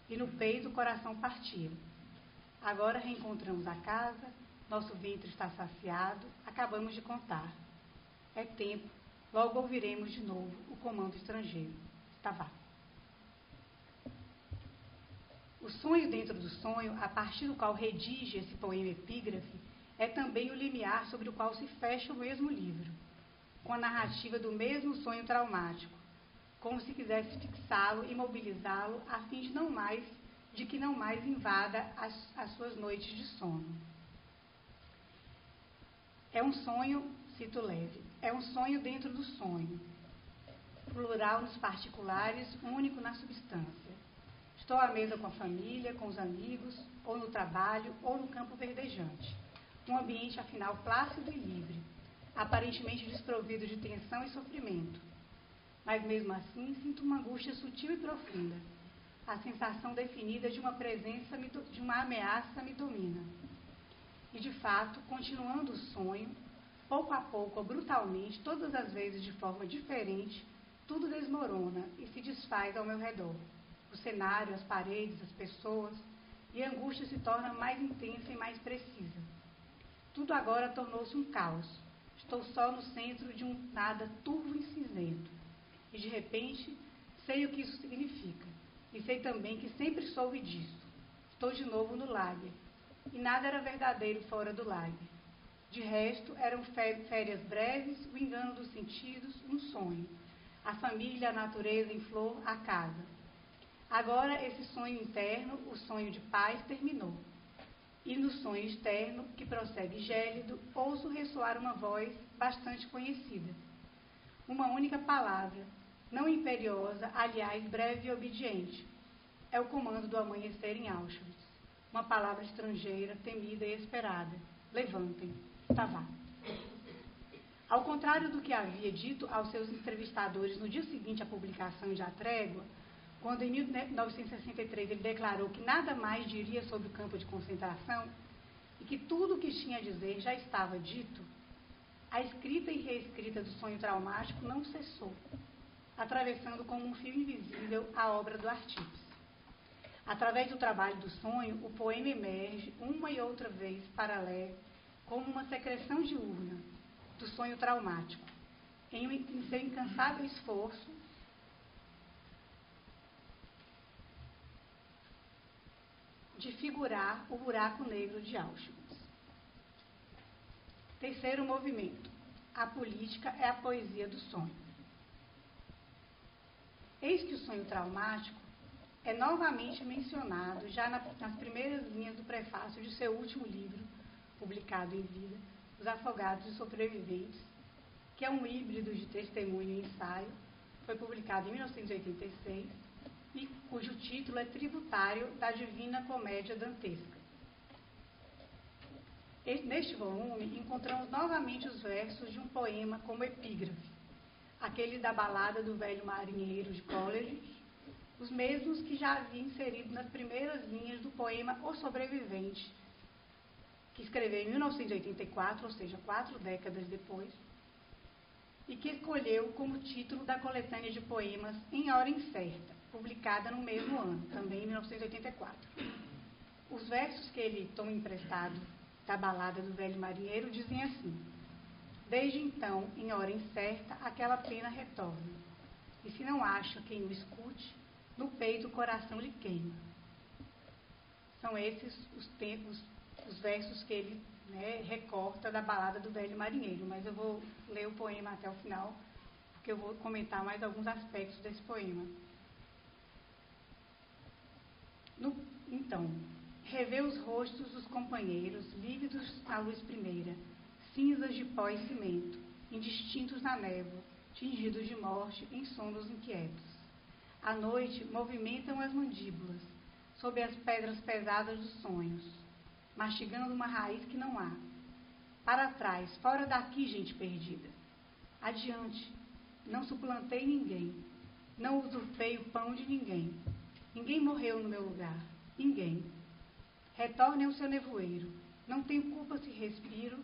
e no peito o coração partia. Agora reencontramos a casa, nosso ventre está saciado, acabamos de contar. É tempo, logo ouviremos de novo o comando estrangeiro, Stavá. O sonho dentro do sonho, a partir do qual redige esse poema epígrafe, é também o limiar sobre o qual se fecha o mesmo livro, com a narrativa do mesmo sonho traumático, como se quisesse fixá-lo, imobilizá-lo, a fim de que não mais invada as suas noites de sono. É um sonho, cito leve, é um sonho dentro do sonho, plural nos particulares, único na substância. Estou à mesa com a família, com os amigos, ou no trabalho, ou no campo verdejante. Um ambiente, afinal, plácido e livre, aparentemente desprovido de tensão e sofrimento. Mas, mesmo assim, sinto uma angústia sutil e profunda. A sensação definida de uma presença, de uma ameaça me domina. E, de fato, continuando o sonho, pouco a pouco ou brutalmente, todas as vezes de forma diferente, tudo desmorona e se desfaz ao meu redor. O cenário, as paredes, as pessoas, e a angústia se torna mais intensa e mais precisa. Tudo agora tornou-se um caos. Estou só no centro de um nada turvo e cinzento. E, de repente, sei o que isso significa. E sei também que sempre soube disso. Estou de novo no lager. E nada era verdadeiro fora do lager. De resto, eram férias breves, o engano dos sentidos, um sonho. A família, a natureza em flor, a casa. Agora, esse sonho interno, o sonho de paz, terminou. E no sonho externo, que prossegue gélido, ouço ressoar uma voz bastante conhecida. Uma única palavra, não imperiosa, aliás, breve e obediente. É o comando do amanhecer em Auschwitz. Uma palavra estrangeira, temida e esperada. Levantem. Stavá. Ao contrário do que havia dito aos seus entrevistadores no dia seguinte à publicação de A Trégua, quando em 1963 ele declarou que nada mais diria sobre o campo de concentração e que tudo o que tinha a dizer já estava dito, a escrita e reescrita do sonho traumático não cessou, atravessando como um fio invisível a obra do artífice. Através do trabalho do sonho, o poema emerge uma e outra vez paralelo, como uma secreção diurna do sonho traumático, em seu incansável esforço de figurar o buraco negro de Auschwitz. Terceiro movimento. A política é a poesia do sonho. Eis que o sonho traumático é novamente mencionado já nas primeiras linhas do prefácio de seu último livro, publicado em vida, Os Afogados e Sobreviventes, que é um híbrido de testemunho e ensaio, foi publicado em 1986 e cujo título é tributário da Divina Comédia Dantesca. Neste volume, encontramos novamente os versos de um poema como epígrafe, aquele da balada do velho marinheiro de Coleridge, os mesmos que já havia inserido nas primeiras linhas do poema O Sobrevivente, que escreveu em 1984, ou seja, 4 décadas depois, e que escolheu como título da coletânea de poemas Em Hora Incerta, publicada no mesmo ano, também em 1984. Os versos que ele toma emprestado da balada do velho marinheiro dizem assim: desde então, em hora incerta, aquela pena retorna, e se não acha quem o escute, no peito o coração lhe queima. São esses os versos que ele recorta da balada do velho marinheiro, mas eu vou ler o poema até o final, porque eu vou comentar mais alguns aspectos desse poema. Então, revê os rostos dos companheiros, lívidos à luz primeira, cinzas de pó e cimento, indistintos na névoa, tingidos de morte em sonos inquietos. À noite, movimentam as mandíbulas, sob as pedras pesadas dos sonhos, mastigando uma raiz que não há. Para trás, fora daqui, gente perdida. Adiante, não suplantei ninguém, não usurpei o pão de ninguém. Ninguém morreu no meu lugar, ninguém. Retorne ao seu nevoeiro, não tenho culpa se respiro,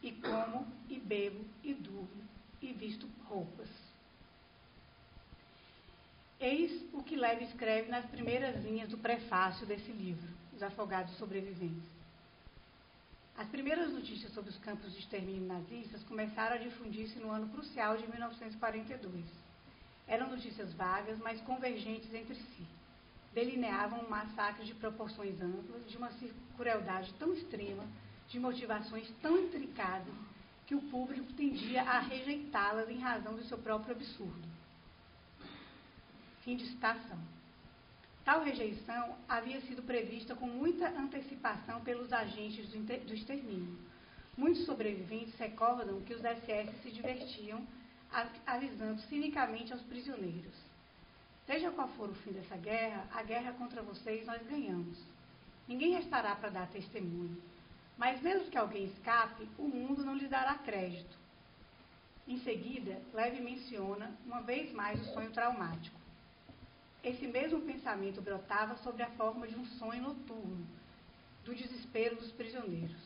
e como, e bebo, e durmo, e visto roupas. Eis o que Levi escreve nas primeiras linhas do prefácio desse livro, Os Afogados Sobreviventes. As primeiras notícias sobre os campos de extermínio nazistas começaram a difundir-se no ano crucial de 1942. Eram notícias vagas, mas convergentes entre si. Delineavam um massacre de proporções amplas, de uma crueldade tão extrema, de motivações tão intrincadas, que o público tendia a rejeitá-las em razão do seu próprio absurdo. Fim de citação. Tal rejeição havia sido prevista com muita antecipação pelos agentes do extermínio. Muitos sobreviventes recordam que os SS se divertiam avisando cinicamente aos prisioneiros: seja qual for o fim dessa guerra, a guerra contra vocês nós ganhamos. Ninguém restará para dar testemunho. Mas mesmo que alguém escape, o mundo não lhe dará crédito. Em seguida, Levi menciona, uma vez mais, o sonho traumático. Esse mesmo pensamento brotava sob a forma de um sonho noturno, do desespero dos prisioneiros.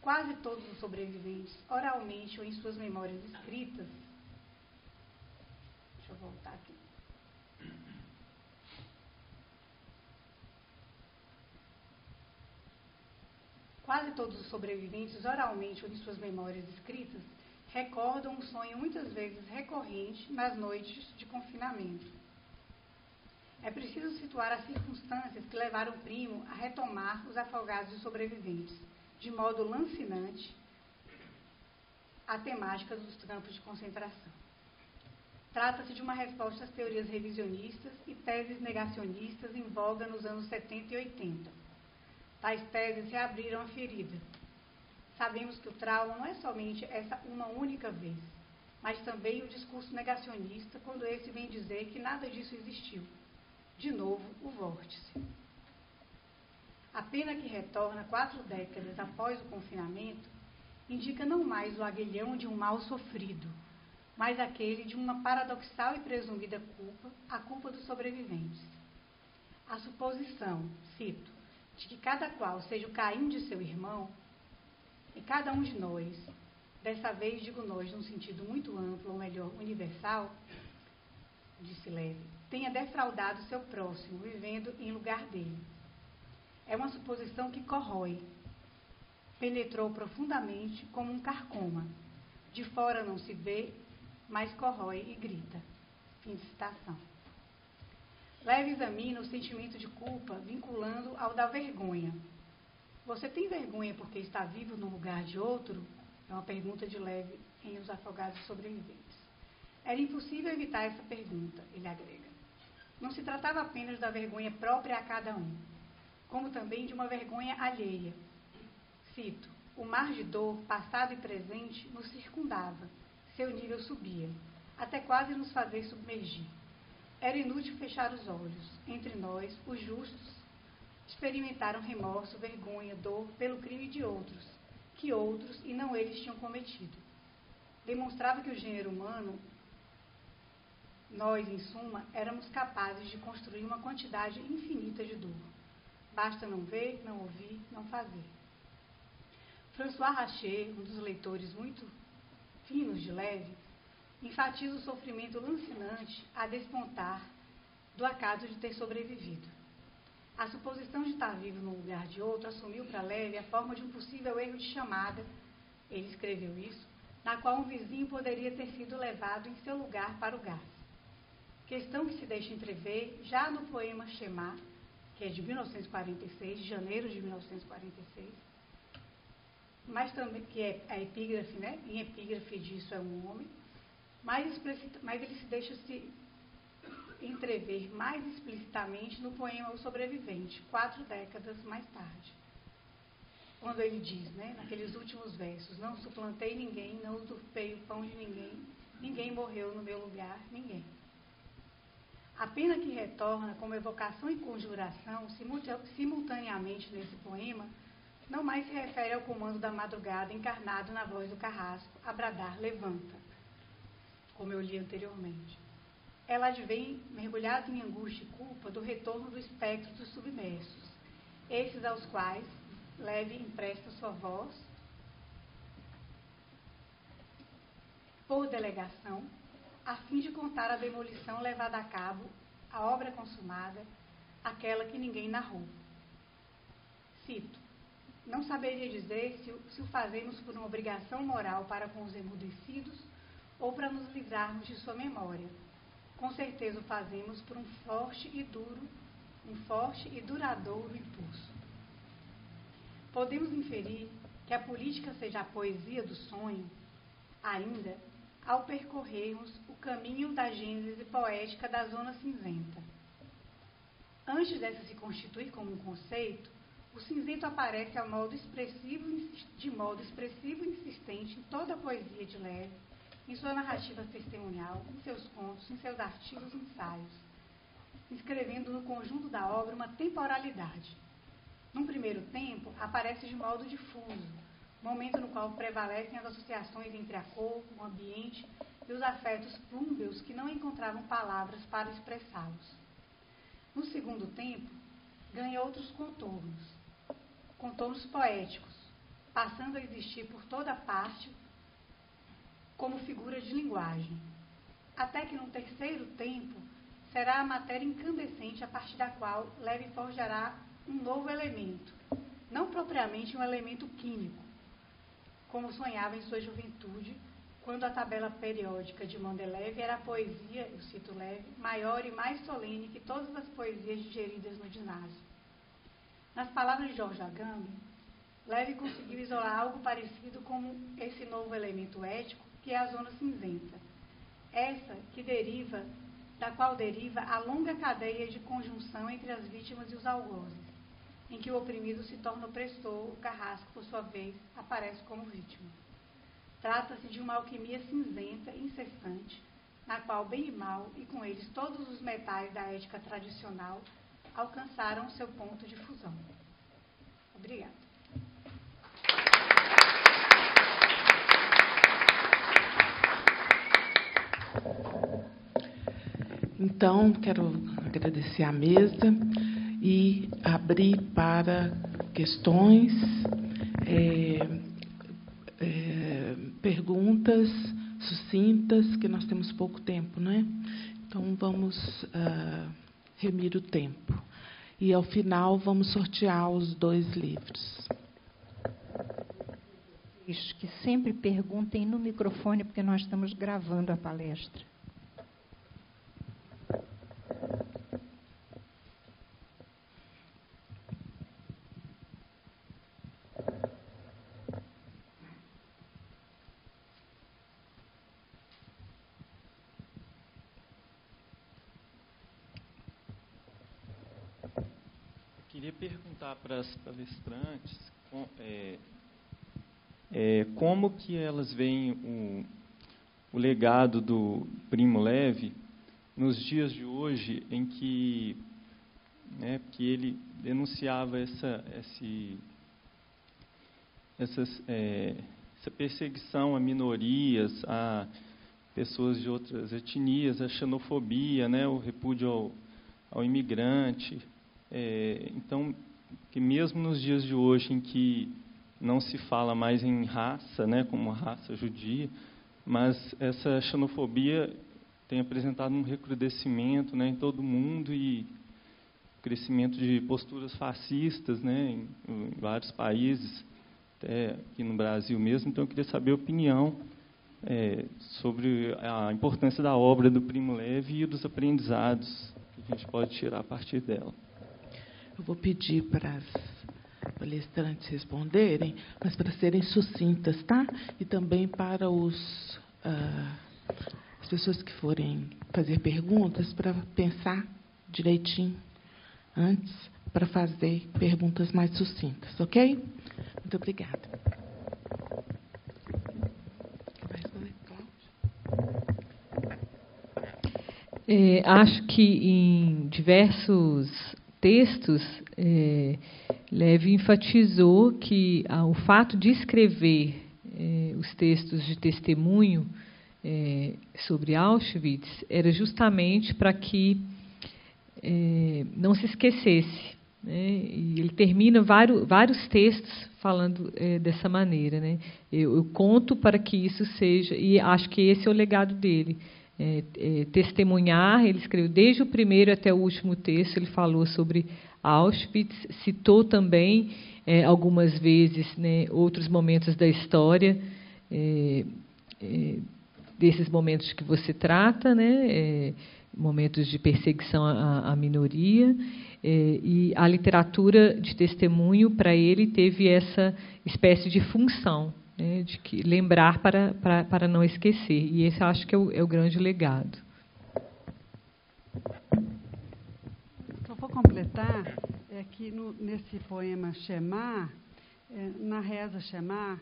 Quase todos os sobreviventes, oralmente ou em suas memórias escritas... Deixa eu voltar aqui. Quase todos os sobreviventes, oralmente ou em suas memórias escritas, recordam um sonho muitas vezes recorrente nas noites de confinamento. É preciso situar as circunstâncias que levaram o Primo a retomar Os Afogados e Sobreviventes, de modo lancinante, a temática dos campos de concentração. Trata-se de uma resposta às teorias revisionistas e teses negacionistas em voga nos anos 70 e 80. Tais teses reabriram a ferida. Sabemos que o trauma não é somente essa uma única vez, mas também o discurso negacionista, quando esse vem dizer que nada disso existiu. De novo, o vórtice. A pena que retorna 4 décadas após o confinamento indica não mais o aguilhão de um mal sofrido, mas aquele de uma paradoxal e presumida culpa, a culpa dos sobreviventes. A suposição, cito, de que cada qual seja o Caim de seu irmão, e cada um de nós, dessa vez digo nós num sentido muito amplo, ou melhor, universal, disse Levi, tenha defraudado seu próximo, vivendo em lugar dele. É uma suposição que corrói, penetrou profundamente como um carcoma. De fora não se vê, mas corrói e grita. Fim de citação. Levi examina o sentimento de culpa vinculando ao da vergonha. Você tem vergonha porque está vivo no lugar de outro? É uma pergunta de Levi em Os Afogados Sobreviventes. Era impossível evitar essa pergunta, ele agrega. Não se tratava apenas da vergonha própria a cada um, como também de uma vergonha alheia. Cito, o mar de dor, passado e presente, nos circundava. Seu nível subia, até quase nos fazer submergir. Era inútil fechar os olhos. Entre nós, os justos, experimentaram remorso, vergonha, dor pelo crime de outros, que outros e não eles tinham cometido. Demonstrava que o gênero humano, nós, em suma, éramos capazes de construir uma quantidade infinita de dor. Basta não ver, não ouvir, não fazer. François Racher, um dos leitores muito finos de Levi, enfatiza o sofrimento lancinante a despontar do acaso de ter sobrevivido. A suposição de estar vivo no lugar de outro assumiu para Levi a forma de um possível erro de chamada, ele escreveu isso, na qual um vizinho poderia ter sido levado em seu lugar para o gás. Questão que se deixa entrever já no poema Shema, que é de 1946, de janeiro de 1946, mas também, que é a epígrafe, né? Em epígrafe disso é um homem, mas ele se deixa se entrever mais explicitamente no poema O Sobrevivente, 4 décadas mais tarde. Quando ele diz, né, naqueles últimos versos, não suplantei ninguém, não usurpei o pão de ninguém, ninguém morreu no meu lugar, ninguém. A pena que retorna como evocação e conjuração simultaneamente nesse poema não mais se refere ao comando da madrugada encarnado na voz do carrasco, a bradar, levanta, como eu li anteriormente. Ela advém, mergulhada em angústia e culpa, do retorno do espectro dos submersos, esses aos quais Levi empresta sua voz, por delegação, a fim de contar a demolição levada a cabo, a obra consumada, aquela que ninguém narrou. Cito, não saberia dizer se o fazemos por uma obrigação moral para com os emudecidos ou para nos livrarmos de sua memória. Com certeza o fazemos por um forte e duradouro impulso. Podemos inferir que a política seja a poesia do sonho, ainda ao percorrermos o caminho da gênese poética da zona cinzenta. Antes dessa se constituir como um conceito, o cinzento aparece de modo expressivo e insistente em toda a poesia de Levi, em sua narrativa testemunial, em seus contos, em seus artigos e ensaios, inscrevendo no conjunto da obra uma temporalidade. Num primeiro tempo, aparece de modo difuso, momento no qual prevalecem as associações entre a cor, o ambiente e os afetos plúmbeos que não encontravam palavras para expressá-los. No segundo tempo, ganha outros contornos poéticos, passando a existir por toda parte como figura de linguagem, até que no terceiro tempo será a matéria incandescente a partir da qual Levi forjará um novo elemento, não propriamente um elemento químico, como sonhava em sua juventude, quando a tabela periódica de Mendeleev era a poesia, eu cito Levi, maior e mais solene que todas as poesias digeridas no ginásio. Nas palavras de George Agamben, Levi conseguiu isolar algo parecido com esse novo elemento ético, que é a zona cinzenta, essa da qual deriva a longa cadeia de conjunção entre as vítimas e os algozes, em que o oprimido se torna opressor, o carrasco, por sua vez, aparece como vítima. Trata-se de uma alquimia cinzenta e incessante, na qual bem e mal, e com eles todos os metais da ética tradicional, alcançaram seu ponto de fusão. Obrigada. Então, quero agradecer à mesa e abrir para questões, perguntas sucintas, que nós temos pouco tempo, não é? Então, vamos remir o tempo. E, ao final, vamos sortear os 2 livros. Que sempre perguntem no microfone, porque nós estamos gravando a palestra. Queria perguntar para as palestrantes como que elas veem o legado do Primo Levi nos dias de hoje, em que ele denunciava essa perseguição a minorias, a pessoas de outras etnias, a xenofobia, né, o repúdio ao imigrante. Então, que mesmo nos dias de hoje, em que não se fala mais em raça, né, como raça judia, mas essa xenofobia tem apresentado um recrudescimento, né, em todo o mundo, e crescimento de posturas fascistas, né, em vários países, até aqui no Brasil mesmo. Então, eu queria saber a opinião sobre a importância da obra do Primo Levi e dos aprendizados que a gente pode tirar a partir dela. Eu vou pedir para as palestrantes responderem, mas para serem sucintas, tá? E também para as pessoas que forem fazer perguntas, para pensar direitinho antes, para fazer perguntas mais sucintas, ok? Muito obrigada. Vai responder, Cláudia? Acho que em diversos textos, Levi enfatizou que o fato de escrever os textos de testemunho sobre Auschwitz era justamente para que não se esquecesse, né? E ele termina vários textos falando dessa maneira, né? Eu conto para que isso seja, e acho que esse é o legado dele. Testemunhar. Ele escreveu desde o primeiro até o último texto, ele falou sobre Auschwitz, citou também algumas vezes, né, outros momentos da história, desses momentos que você trata, né, momentos de perseguição à minoria, e a literatura de testemunho, para ele, teve essa espécie de função, de que lembrar para não esquecer. E esse acho que é o grande legado. Só vou completar que nesse poema Shema, na reza Shema,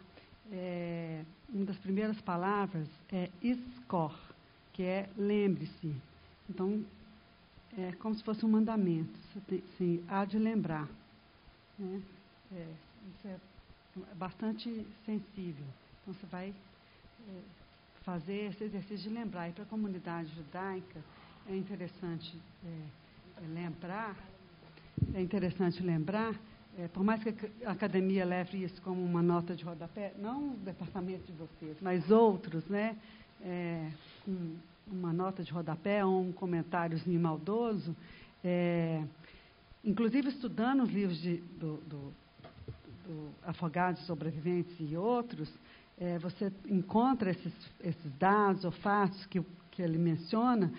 uma das primeiras palavras é Iskor, que é lembre-se. Então, é como se fosse um mandamento. Você há de lembrar, né? Isso é bastante sensível. Então, você vai fazer esse exercício de lembrar. E para a comunidade judaica é interessante lembrar, por mais que a academia leve isso como uma nota de rodapé, não o departamento de vocês, mas outros, né, uma nota de rodapé ou um comentáriozinho maldoso, inclusive estudando os livros do Afogados, Sobreviventes e outros, você encontra esses dados ou fatos que ele menciona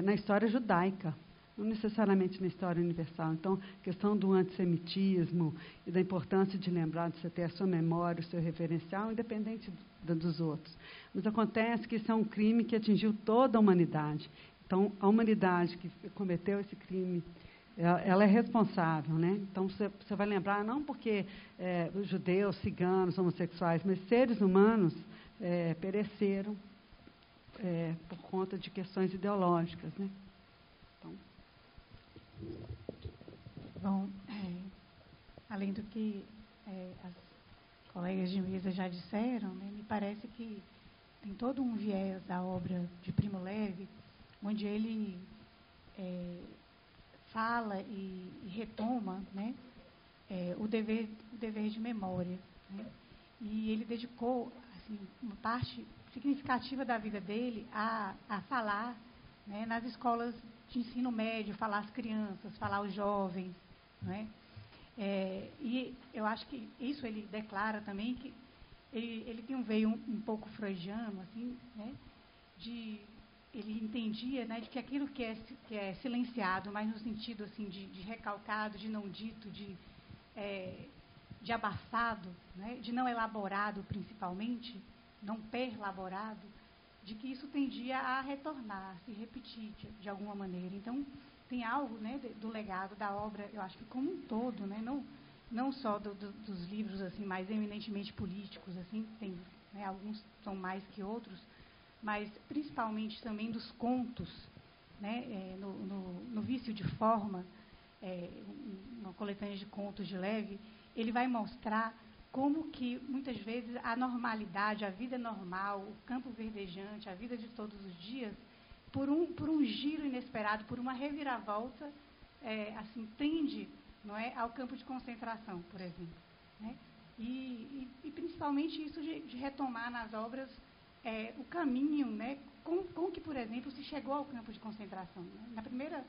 na história judaica, não necessariamente na história universal. Então, a questão do antissemitismo e da importância de lembrar de você ter a sua memória, o seu referencial, independente dos outros. Mas acontece que isso é um crime que atingiu toda a humanidade. Então, a humanidade que cometeu esse crime, ela é responsável, né? Então, você vai lembrar, não porque judeus, ciganos, homossexuais, mas seres humanos pereceram por conta de questões ideológicas, né? Então. Bom, além do que as colegas de mesa já disseram, né, me parece que tem todo um viés da obra de Primo Levi, onde ele fala e retoma, né, o dever de memória, né? E ele dedicou assim, uma parte significativa da vida dele a falar, né, nas escolas de ensino médio, falar às crianças, falar aos jovens, né? E eu acho que isso ele declara também que ele tem um veio um pouco freudiano, assim, né? Ele entendia, né, de que aquilo que é silenciado, mas no sentido assim de recalcado, de não dito, de abafado, né, de não elaborado principalmente, não perlaborado, de que isso tendia a retornar, se repetir de alguma maneira. Então, tem algo, né, do legado da obra, eu acho que como um todo, né, não só dos livros assim mais eminentemente políticos, assim, tem, né, alguns são mais que outros, mas principalmente também dos contos, né, no Vício de Forma, uma coletânea de contos de Leve, ele vai mostrar como que, muitas vezes, a normalidade, a vida normal, o campo verdejante, a vida de todos os dias, por um giro inesperado, por uma reviravolta, assim, tende, não é, ao campo de concentração, por exemplo, né? E principalmente isso de retomar nas obras o caminho, né, com que, por exemplo, se chegou ao campo de concentração, né? Na primeira,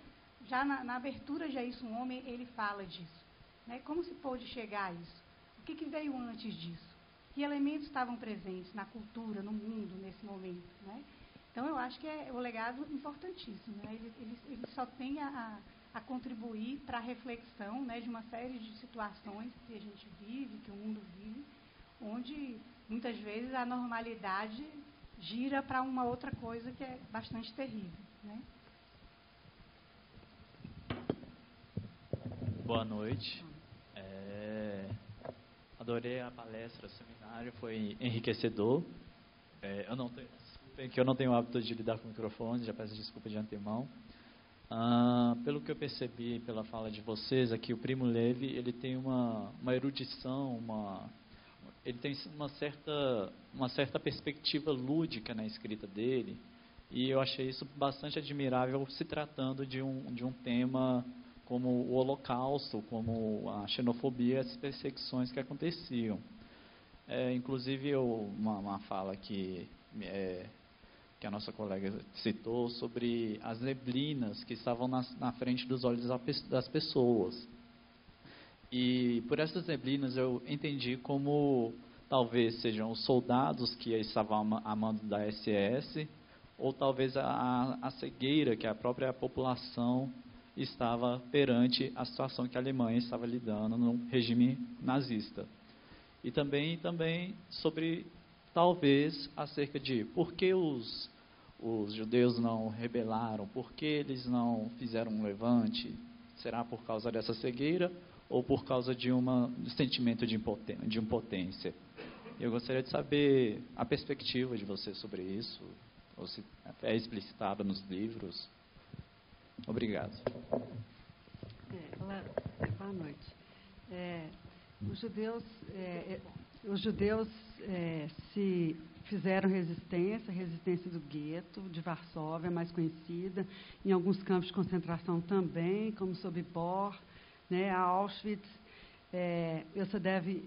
já na abertura de É Isso um Homem, ele fala disso, né? Como se pôde chegar a isso? O que veio antes disso? Que elementos estavam presentes na cultura, no mundo, nesse momento, né? Então, eu acho que é o legado importantíssimo, né? Ele só tem a contribuir para a reflexão, né, de uma série de situações que a gente vive, que o mundo vive, onde, muitas vezes, a normalidade gira para uma outra coisa que é bastante terrível, né? Boa noite. Adorei a palestra, o seminário, foi enriquecedor. Desculpem que eu não tenho o hábito de lidar com microfone, já peço desculpa de antemão. Pelo que eu percebi pela fala de vocês aqui, o Primo Levi, ele tem uma erudição, ele tem uma certa perspectiva lúdica na escrita dele, e eu achei isso bastante admirável se tratando de um tema como o Holocausto, como a xenofobia, as perseguições que aconteciam. Inclusive, uma fala que a nossa colega citou sobre as neblinas que estavam na frente dos olhos das pessoas. E por essas neblinas eu entendi como talvez sejam os soldados que estavam a mando da SS, ou talvez a cegueira que a própria população estava perante a situação que a Alemanha estava lidando no regime nazista. E também sobre, talvez, acerca de por que os judeus não rebelaram, por que eles não fizeram um levante. Será por causa dessa cegueira ou por causa de um sentimento de impotência? Eu gostaria de saber a perspectiva de vocês sobre isso, ou se é explicitada nos livros. Obrigado. Boa noite. Os judeus se fizeram resistência do gueto de Varsóvia, mais conhecida, em alguns campos de concentração também, como Sobibor, né, Auschwitz. Você deve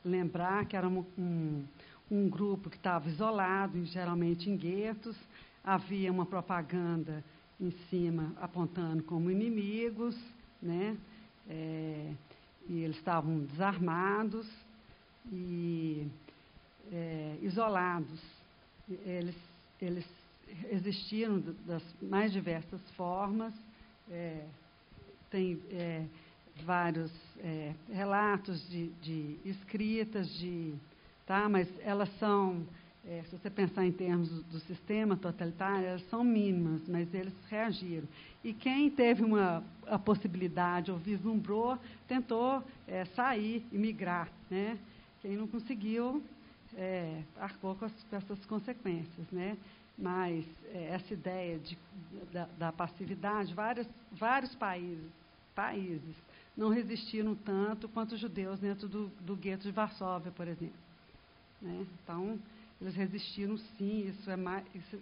lembrar que era um grupo que estava isolado, geralmente em guetos. Havia uma propaganda em cima apontando como inimigos, né? E eles estavam desarmados e isolados. Eles existiram das mais diversas formas. Tem vários relatos de escritas, mas elas são, se você pensar em termos do sistema totalitário, elas são mínimas, mas eles reagiram. E quem teve a possibilidade ou vislumbrou, tentou sair e migrar, né? Quem não conseguiu, arcou com essas consequências, né? Mas essa ideia da passividade, vários países não resistiram tanto quanto os judeus dentro do gueto de Varsóvia, por exemplo, né? Então, eles resistiram sim,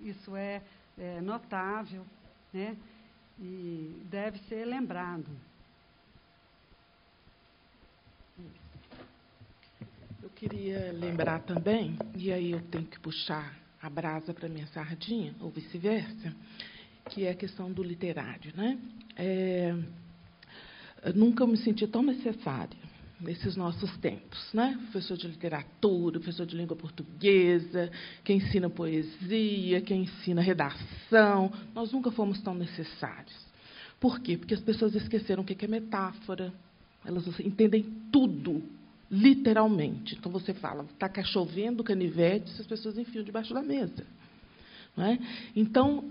isso é notável, né? e deve ser lembrado. Eu queria lembrar também, e aí eu tenho que puxar a brasa para a minha sardinha, ou vice-versa, que é a questão do literário, né? Nunca me senti tão necessária nesses nossos tempos, né? Professor de literatura, professor de língua portuguesa, quem ensina poesia, quem ensina redação, nós nunca fomos tão necessários. Por quê? Porque as pessoas esqueceram o que é metáfora, elas entendem tudo, literalmente. Então, você fala, está chovendo canivete, as pessoas enfiam debaixo da mesa. Não é? Então,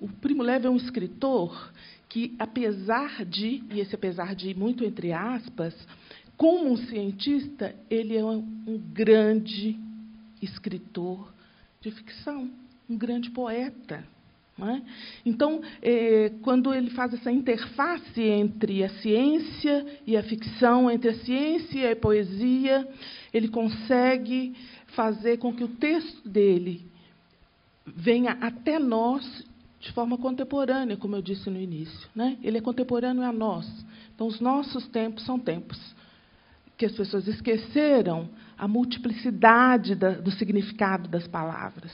o Primo Levi é um escritor que, apesar de, e esse apesar de muito entre aspas, como um cientista, ele é um grande escritor de ficção, um grande poeta. Não é? Então, quando ele faz essa interface entre a ciência e a ficção, entre a ciência e a poesia, ele consegue fazer com que o texto dele venha até nós de forma contemporânea, como eu disse no início. Né? Ele é contemporâneo a nós. Então, os nossos tempos são tempos que as pessoas esqueceram a multiplicidade do significado das palavras,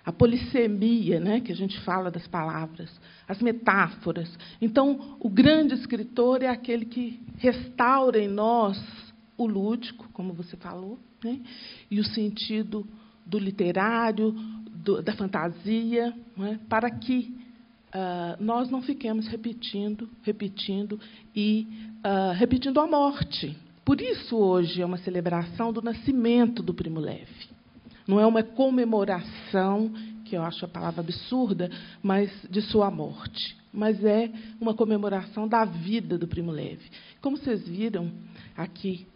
a polissemia, né, que a gente fala das palavras, as metáforas. Então, o grande escritor é aquele que restaura em nós o lúdico, como você falou, né, e o sentido do literário, da fantasia, né, para que nós não fiquemos repetindo a morte. Por isso, hoje, é uma celebração do nascimento do Primo Levi. Não é uma comemoração, que eu acho a palavra absurda, mas de sua morte. Mas é uma comemoração da vida do Primo Levi. Como vocês viram, aqui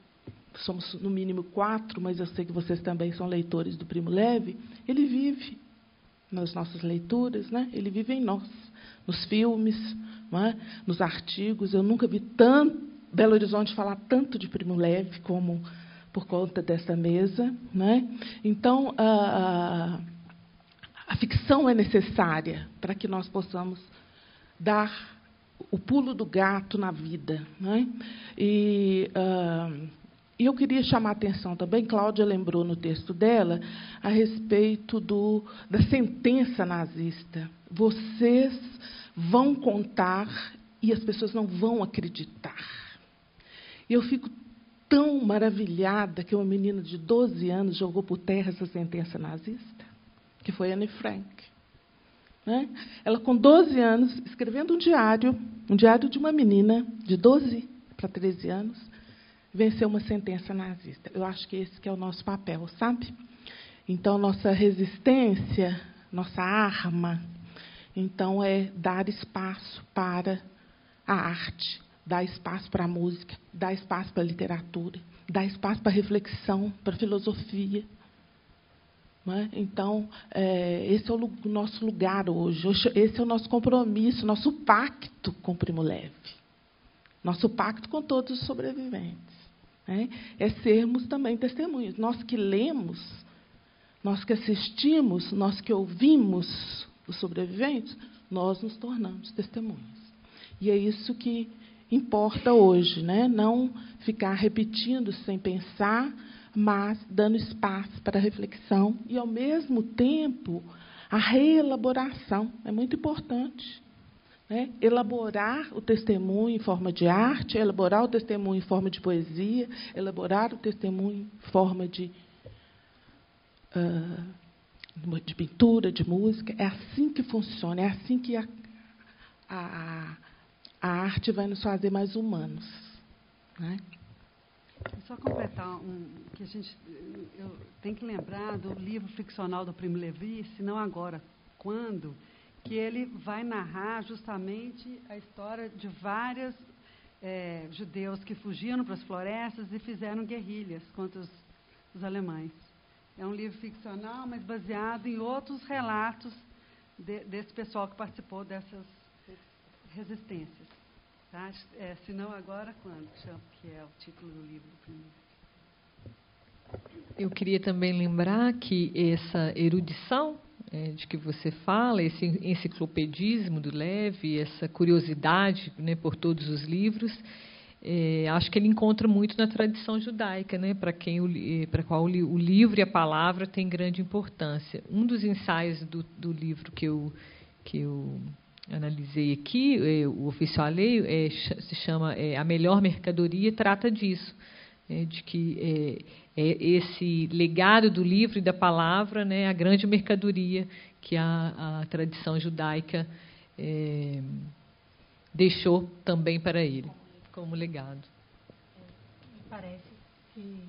somos no mínimo 4, mas eu sei que vocês também são leitores do Primo Levi. Ele vive nas nossas leituras, né? Ele vive em nós, nos filmes, não é? Nos artigos. Eu nunca vi Belo Horizonte falar tanto de Primo Levi como por conta dessa mesa, né? Então, a ficção é necessária para que nós possamos dar o pulo do gato na vida, né? E eu queria chamar a atenção também, Cláudia lembrou no texto dela, a respeito da sentença nazista. Vocês vão contar e as pessoas não vão acreditar. E eu fico tão maravilhada que uma menina de 12 anos jogou por terra essa sentença nazista, que foi Anne Frank. Né? Ela, com 12 anos, escrevendo um diário de uma menina de 12 para 13 anos, venceu uma sentença nazista. Eu acho que esse que é o nosso papel, sabe? Então, nossa resistência, nossa arma, então, é dar espaço para a arte, dar espaço para a música, dar espaço para a literatura, dar espaço para a reflexão, para a filosofia. Não é? Então, esse é o nosso lugar hoje. Esse é o nosso compromisso, nosso pacto com o Primo Levi. Nosso pacto com todos os sobreviventes. Né? É sermos também testemunhas. Nós que lemos, nós que assistimos, nós que ouvimos os sobreviventes, nós nos tornamos testemunhas. E é isso que importa hoje, né? Não ficar repetindo sem pensar, mas dando espaço para a reflexão e, ao mesmo tempo, a reelaboração. É muito importante. Né? Elaborar o testemunho em forma de arte, elaborar o testemunho em forma de poesia, elaborar o testemunho em forma de pintura, de música. É assim que funciona, é assim que a arte vai nos fazer mais humanos. Né? Só completar que eu tenho que lembrar do livro ficcional do Primo Levi, se não agora, quando, que ele vai narrar justamente a história de vários judeus que fugiram para as florestas e fizeram guerrilhas contra os alemães. É um livro ficcional, mas baseado em outros relatos desse pessoal que participou dessas resistências. Tá? Se não agora, quando? Que é o título do livro do primeiro. Eu queria também lembrar que essa erudição de que você fala, esse enciclopedismo do Levi, essa curiosidade, né, por todos os livros, acho que ele encontra muito na tradição judaica, né, para qual o livro e a palavra têm grande importância. Um dos ensaios do livro que eu analisei aqui, o Ofício Alheio, se chama A Melhor Mercadoria, trata disso, de que esse legado do livro e da palavra, né, a grande mercadoria que a tradição judaica deixou também para ele, como legado. Me parece que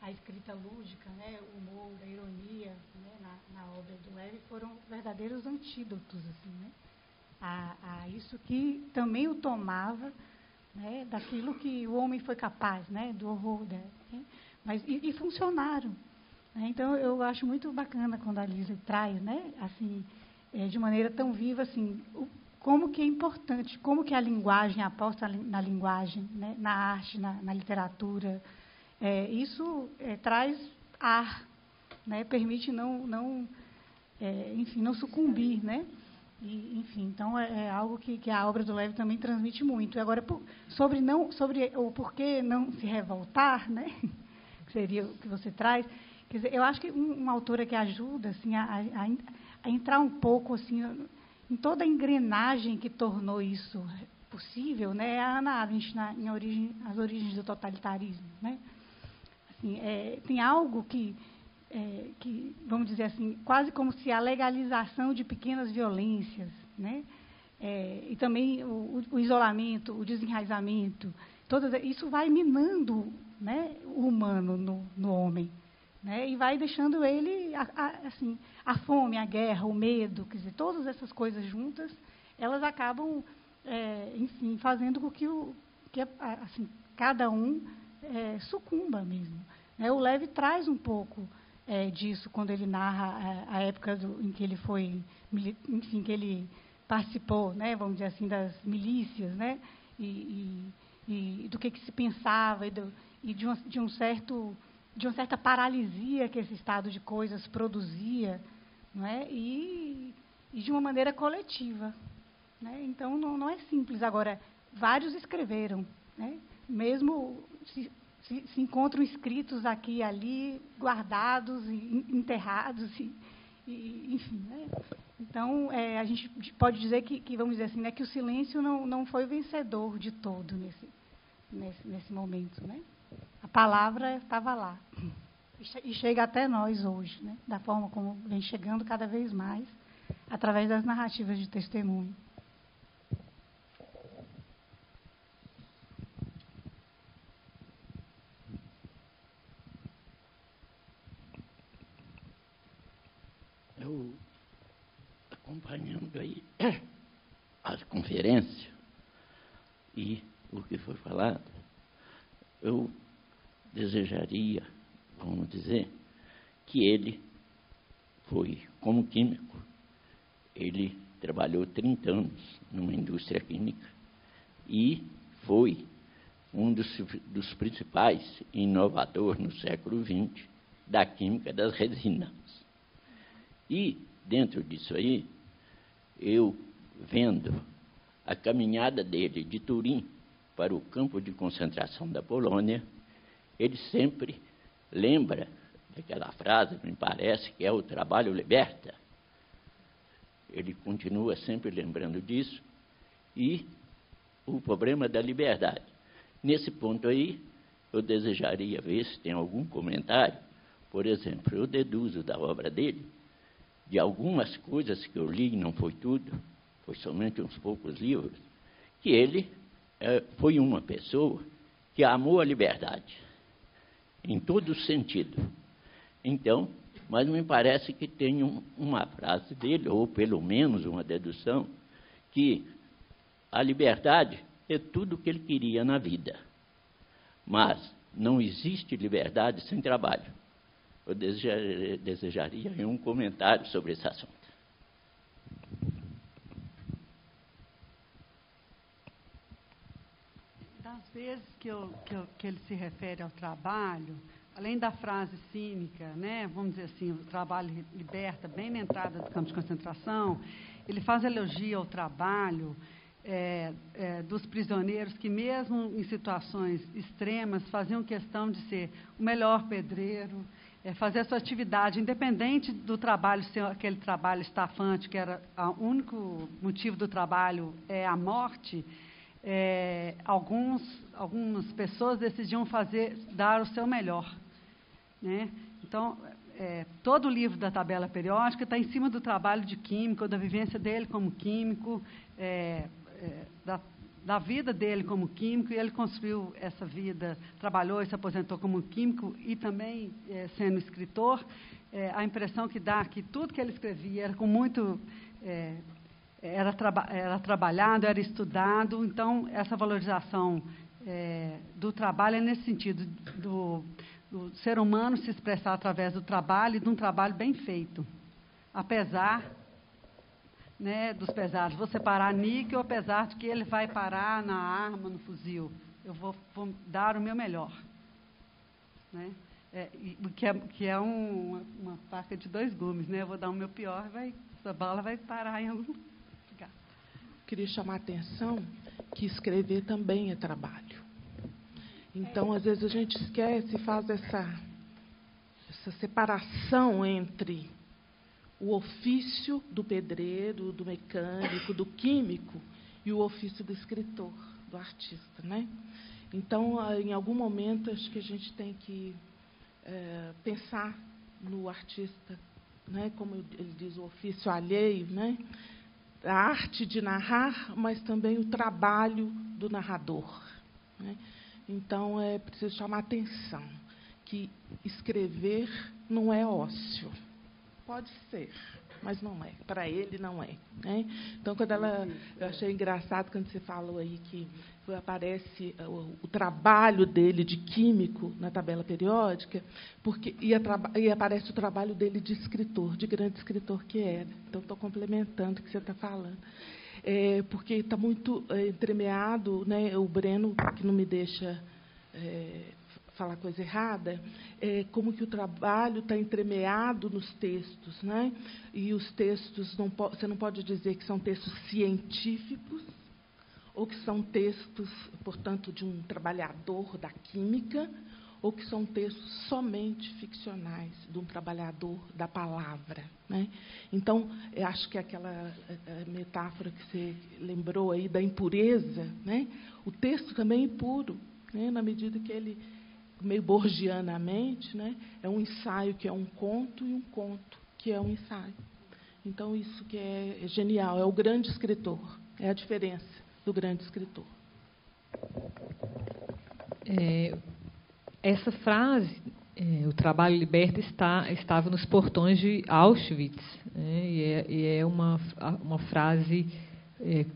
a escrita lúdica, né, o humor, a ironia, né, na obra do Levi foram verdadeiros antídotos, assim, né, a isso que também o tomava, né, daquilo que o homem foi capaz, né, do horror, né, mas e funcionaram, né? Então eu acho muito bacana quando a Lisa traz, né, assim, de maneira tão viva, assim, como que é importante, como que a linguagem, a aposta na linguagem, né, na arte, na literatura, isso traz ar, né, permite enfim, não sucumbir, né? E, enfim, então é algo que a obra do Levi também transmite muito. E agora, sobre o porquê não se revoltar, né? Que seria o que você traz. Quer dizer, eu acho que uma autora que ajuda assim, a entrar um pouco assim, em toda a engrenagem que tornou isso possível, né, é a Hannah Arendt, As Origens do Totalitarismo. Né? Assim, tem algo que, vamos dizer assim, quase como se a legalização de pequenas violências, né, e também o isolamento, o desenraizamento, isso vai minando, né, o humano no homem, né, e vai deixando ele, assim, a fome, a guerra, o medo, quer dizer, todas essas coisas juntas, elas acabam, enfim, fazendo com que assim, cada um sucumba mesmo. Né? O Levi traz um pouco disso quando ele narra a época em que ele foi, enfim, que ele participou, né, vamos dizer assim, das milícias, né, e do que se pensava e de uma certa paralisia que esse estado de coisas produzia, não é? E de uma maneira coletiva, né? Então não é simples. Agora, vários escreveram, né? Mesmo se encontram escritos aqui e ali, guardados e enterrados, enfim, né? Então a gente pode dizer que vamos dizer assim, né, que o silêncio não foi vencedor de todo nesse momento, né? A palavra estava lá e chega até nós hoje, né, da forma como vem chegando cada vez mais através das narrativas de testemunho. Eu, acompanhando aí a conferência e o que foi falado, eu desejaria, vamos dizer, que ele foi, como químico, ele trabalhou 30 anos numa indústria química e foi um dos principais inovadores no século XX da química das resinas. E, dentro disso aí, eu vendo a caminhada dele de Turim para o campo de concentração da Polônia, ele sempre lembra daquela frase, me parece, que é o trabalho liberta. Ele continua sempre lembrando disso. E o problema da liberdade. Nesse ponto aí, eu desejaria ver se tem algum comentário. Por exemplo, eu deduzo da obra dele, de algumas coisas que eu li, não foi tudo, foi somente uns poucos livros, que ele foi uma pessoa que amou a liberdade, em todo sentido. Então, mas me parece que tem uma frase dele, ou pelo menos uma dedução, que a liberdade é tudo o que ele queria na vida, mas não existe liberdade sem trabalho. Eu desejaria um comentário sobre esse assunto. Das vezes que ele se refere ao trabalho, além da frase cínica, né, vamos dizer assim, o trabalho liberta, bem na entrada do campo de concentração, ele faz elogio ao trabalho dos prisioneiros que, mesmo em situações extremas, faziam questão de ser o melhor pedreiro, fazer a sua atividade, independente do trabalho ser aquele trabalho estafante, que era o único motivo do trabalho é a morte. Algumas pessoas decidiam dar o seu melhor, né? Então, todo o livro da tabela periódica está em cima do trabalho de químico, da vivência dele como químico, da vida dele como químico, e ele construiu essa vida, trabalhou e se aposentou como químico, e também sendo escritor. A impressão que dá que tudo que ele escrevia era com muito... era trabalhado, era estudado. Então, essa valorização do trabalho é nesse sentido, do ser humano se expressar através do trabalho, e de um trabalho bem feito. Apesar, né, dos pesares. Vou separar níquel, apesar de que ele vai parar na arma, no fuzil. Eu vou dar o meu melhor. Né? Que é uma faca de 2 gumes. Né? Eu vou dar o meu pior, essa bala vai parar em algum... Queria chamar a atenção que escrever também é trabalho. Então, às vezes, a gente esquece e faz essa separação entre o ofício do pedreiro, do mecânico, do químico, e o ofício do escritor, do artista, né? Então, em algum momento, acho que a gente tem que pensar no artista, né? Como ele diz, o ofício alheio, né? A arte de narrar, mas também o trabalho do narrador, né? Então, é preciso chamar a atenção que escrever não é ócio. Pode ser, mas não é. Para ele, não é. Né? Então, eu achei engraçado quando você falou aí que aparece o trabalho dele de químico na tabela periódica, e aparece o trabalho dele de escritor, de grande escritor que era. Então, estou complementando o que você está falando. Porque está muito entremeado, né? O Breno, que não me deixa falar coisa errada, como que o trabalho está entremeado nos textos, né? E os textos, você não pode dizer que são textos científicos, ou que são textos, portanto, de um trabalhador da química, ou que são textos somente ficcionais, de um trabalhador da palavra, né? Então, eu acho que aquela metáfora que você lembrou aí da impureza, né? O texto também é impuro, né? Na medida que ele, meio borgianamente, né? É um ensaio que é um conto e um conto que é um ensaio. Então, isso que é genial, é o grande escritor, é a diferença do grande escritor. Essa frase, o trabalho liberta, estava nos portões de Auschwitz, né? E é uma frase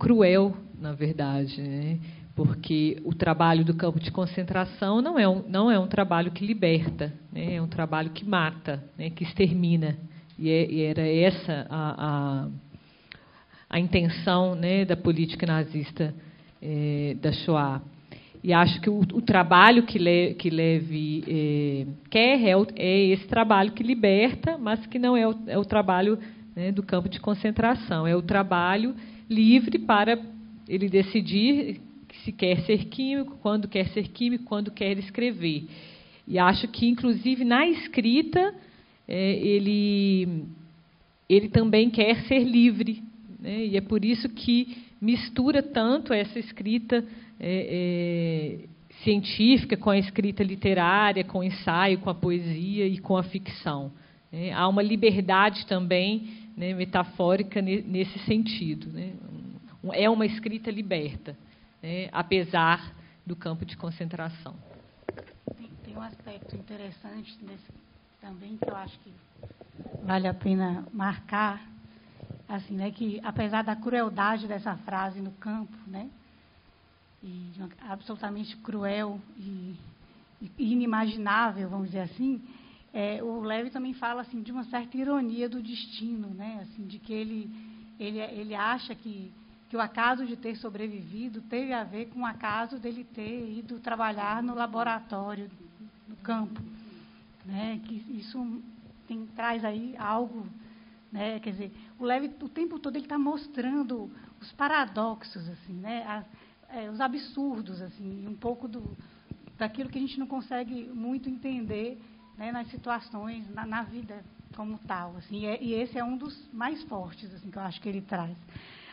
cruel, na verdade, né? Porque o trabalho do campo de concentração não é um trabalho que liberta, né? É um trabalho que mata, né? Que extermina. E era essa a intenção, né, da política nazista da Shoah. E acho que o trabalho que Levi quer é esse trabalho que liberta, mas que não é o trabalho, né, do campo de concentração. É o trabalho livre para ele decidir se quer ser químico, quando quer escrever. E acho que, inclusive, na escrita, ele também quer ser livre, né? E é por isso que mistura tanto essa escrita científica com a escrita literária, com o ensaio, com a poesia e com a ficção. Há uma liberdade também, né, metafórica nesse sentido, né? É uma escrita liberta, né, apesar do campo de concentração. Tem um aspecto interessante também que eu acho que vale a pena marcar, assim, né, que apesar da crueldade dessa frase no campo, né, e absolutamente cruel e inimaginável, vamos dizer assim, o Levi também fala assim de uma certa ironia do destino, né, assim, de que ele acha que o acaso de ter sobrevivido teve a ver com o acaso dele ter ido trabalhar no laboratório, no campo. né? Que isso traz aí algo, né? Quer dizer, o Levi o tempo todo ele está mostrando os paradoxos, assim, né? Os absurdos, assim, um pouco daquilo que a gente não consegue muito entender, né, nas situações, na vida como tal, assim, e esse é um dos mais fortes, assim, que eu acho que ele traz.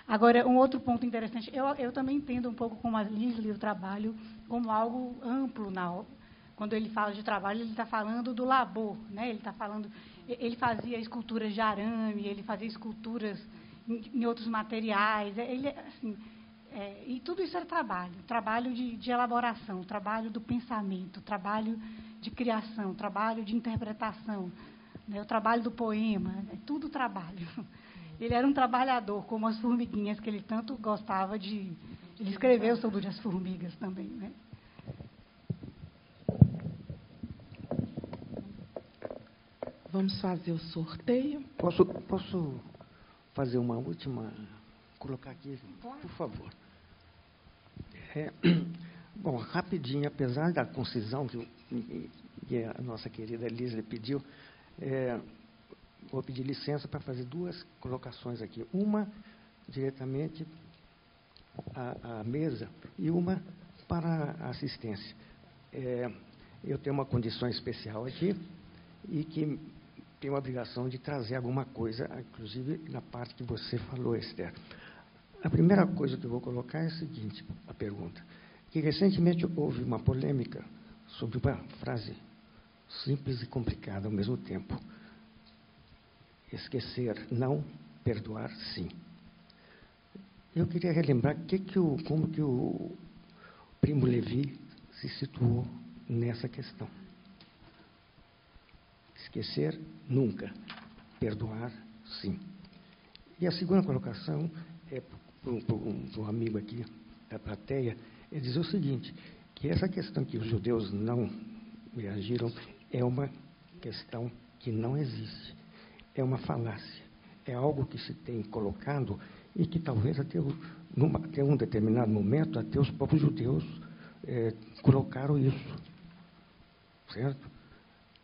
Agora, um outro ponto interessante, eu também entendo um pouco como a Lisley o trabalho como algo amplo quando ele fala de trabalho, ele está falando do labor, né? Ele fazia esculturas de arame, ele fazia esculturas em outros materiais, e tudo isso era trabalho de elaboração, trabalho do pensamento, trabalho de criação, trabalho de interpretação, né? O trabalho do poema, é tudo trabalho. Ele era um trabalhador, como as formiguinhas, que ele tanto gostava de... Ele escreveu sobre as formigas também, né? Vamos fazer o sorteio. Posso fazer uma última... Colocar aqui, por favor. Bom, rapidinho, apesar da concisão que a nossa querida Lisley pediu, vou pedir licença para fazer duas colocações aqui. Uma diretamente à mesa e uma para a assistência. Eu tenho uma condição especial aqui e que tenho a obrigação de trazer alguma coisa, inclusive na parte que você falou, Esther. A primeira coisa que eu vou colocar é a seguinte, a pergunta, que recentemente houve uma polêmica sobre uma frase simples e complicada ao mesmo tempo. Esquecer, não. Perdoar, sim. Eu queria relembrar como que o Primo Levi se situou nessa questão. Esquecer, nunca. Perdoar, sim. E a segunda colocação é para um amigo aqui da plateia, é dizer o seguinte, que essa questão que os judeus não reagiram é uma questão que não existe. É uma falácia. É algo que se tem colocado e que talvez até um determinado momento, até os próprios judeus colocaram isso. Certo?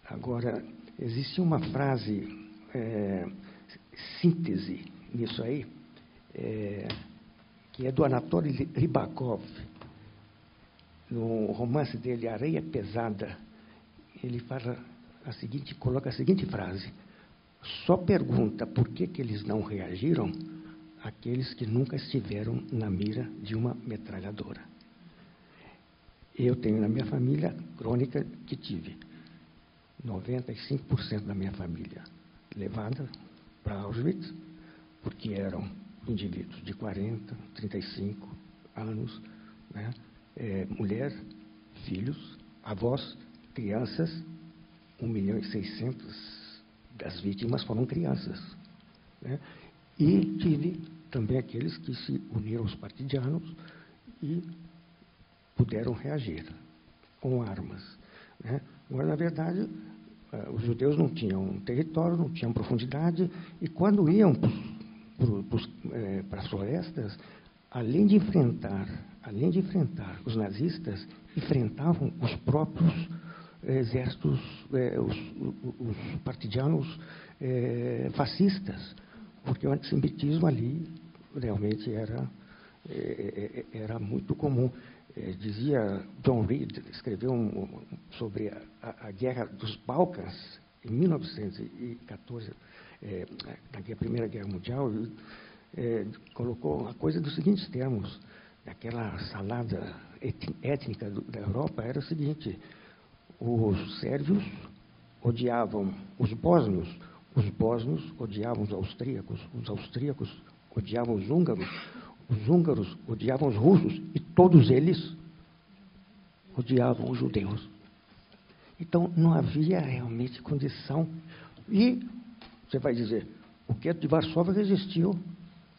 Agora, existe uma frase, síntese nisso aí, que é do Anatoly Rybakov, no romance dele, Areia Pesada. Ele coloca a seguinte frase: só pergunta por que eles não reagiram aqueles que nunca estiveram na mira de uma metralhadora. Eu tenho na minha família crônica que tive 95% da minha família levada para Auschwitz, porque eram indivíduos de 40, 35 anos, né? Mulher, filhos, avós, crianças, 1.600.000 das vítimas foram crianças, né? E tive também aqueles que se uniram aos partidianos e puderam reagir com armas, né? Agora, na verdade, os judeus não tinham território, não tinham profundidade, e quando iam para as florestas, além de enfrentar os nazistas, enfrentavam os próprios exércitos, os partidianos fascistas, porque o antissemitismo ali realmente era muito comum. Dizia John Reed, escreveu sobre a Guerra dos Balcãs, em 1914, na Primeira Guerra Mundial, colocou a coisa dos seguintes termos. Aquela salada étnica da Europa era o seguinte: os sérvios odiavam os bósnios odiavam os austríacos odiavam os húngaros odiavam os russos, e todos eles odiavam os judeus. Então, não havia realmente condição. E você vai dizer, o gueto de Varsóvia resistiu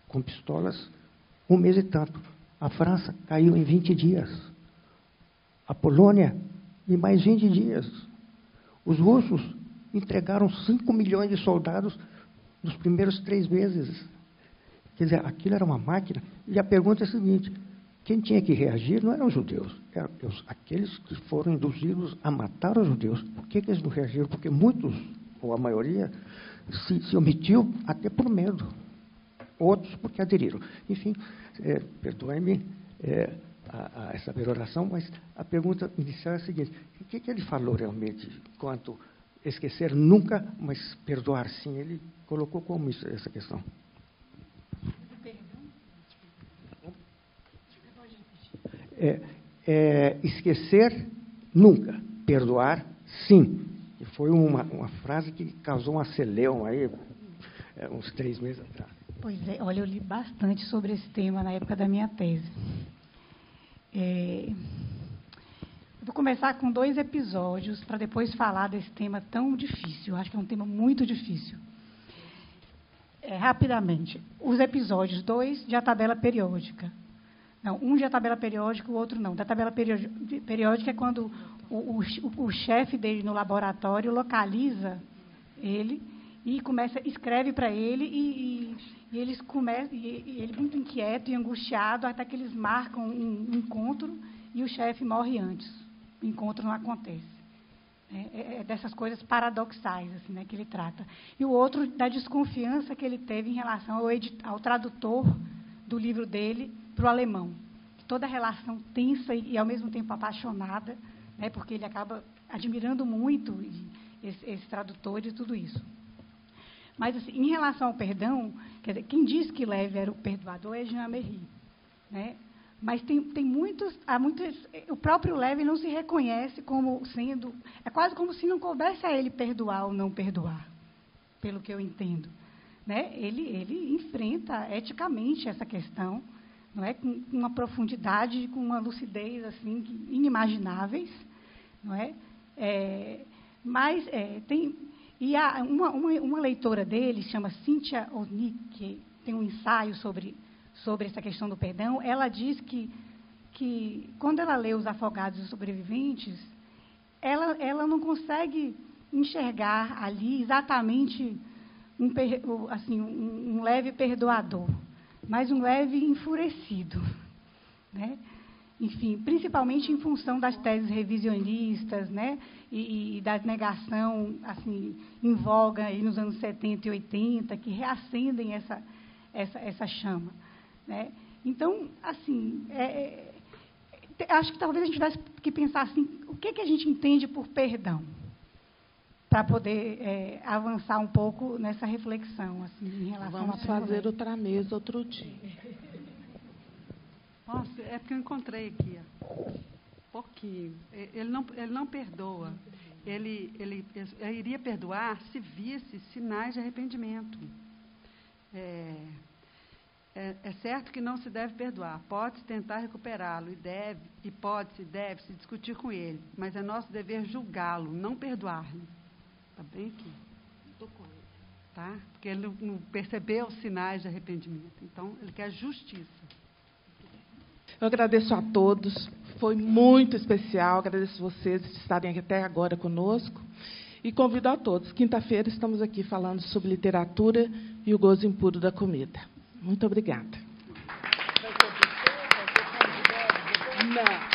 com pistolas 1 mês e tanto. A França caiu em 20 dias. A Polônia, em mais 20 dias. Os russos entregaram 5 milhões de soldados nos primeiros 3 meses. Quer dizer, aquilo era uma máquina. E a pergunta é a seguinte: quem tinha que reagir não eram os judeus, aqueles que foram induzidos a matar os judeus, por que eles não reagiram? Porque muitos, ou a maioria, se omitiu até por medo. Outros porque aderiram. Enfim, perdoe-me a essa peroração, mas a pergunta inicial é a seguinte: o que ele falou realmente quanto esquecer nunca, mas perdoar sim? Ele colocou como essa questão? Esquecer nunca, perdoar sim. E foi uma frase que causou uma celeuma aí, uns 3 meses atrás. Pois é, olha, eu li bastante sobre esse tema na época da minha tese. Vou começar com 2 episódios para depois falar desse tema tão difícil. Eu acho que é um tema muito difícil. Rapidamente, os episódios 2 de A Tabela Periódica. Não, um de A Tabela Periódica, o outro não. Da tabela periódica é quando o chefe dele no laboratório localiza ele e escreve para ele e eles começam, e ele muito inquieto e angustiado, até que eles marcam um encontro e o chefe morre antes. O encontro não acontece. É dessas coisas paradoxais assim, né, que ele trata. E o outro da desconfiança que ele teve em relação ao tradutor do livro dele para o alemão. Toda a relação tensa e ao mesmo tempo apaixonada, né, porque ele acaba admirando muito esse tradutor e tudo isso. Mas, assim, em relação ao perdão, quer dizer, quem diz que Lévi era o perdoador é Jean Merry, né? Mas há muitos, o próprio Lévi não se reconhece como sendo, é quase como se não coubesse a ele perdoar ou não perdoar, pelo que eu entendo, né? Ele enfrenta eticamente essa questão, não é, com uma profundidade, com uma lucidez assim inimagináveis, não é? E há uma leitora dele, chama Cynthia Onik, que tem um ensaio sobre essa questão do perdão. Ela diz que quando ela lê Os Afogados e Sobreviventes, ela não consegue enxergar ali exatamente um leve perdoador, mas um leve enfurecido, né? Enfim, principalmente em função das teses revisionistas, né, e da negação assim, em voga aí nos anos 70 e 80, que reacendem essa chama, né? Então, assim, acho que talvez a gente tivesse que pensar assim, o que a gente entende por perdão, para poder avançar um pouco nessa reflexão assim, em relação Vamos fazer outra mesa outro dia. Nossa, é porque eu encontrei aqui, pouquinho. Ele não perdoa. Ele iria perdoar se visse sinais de arrependimento. É certo que não se deve perdoar. Pode-se tentar recuperá-lo e deve-se discutir com ele, mas é nosso dever julgá-lo, não perdoar-lhe. Está bem aqui? Estou com ele. Tá? Porque ele não percebeu os sinais de arrependimento. Então, ele quer justiça. Eu agradeço a todos, foi muito especial, agradeço vocês de estarem aqui até agora conosco e convido a todos. Quinta-feira estamos aqui falando sobre literatura e o gozo impuro da comida. Muito obrigada. Não.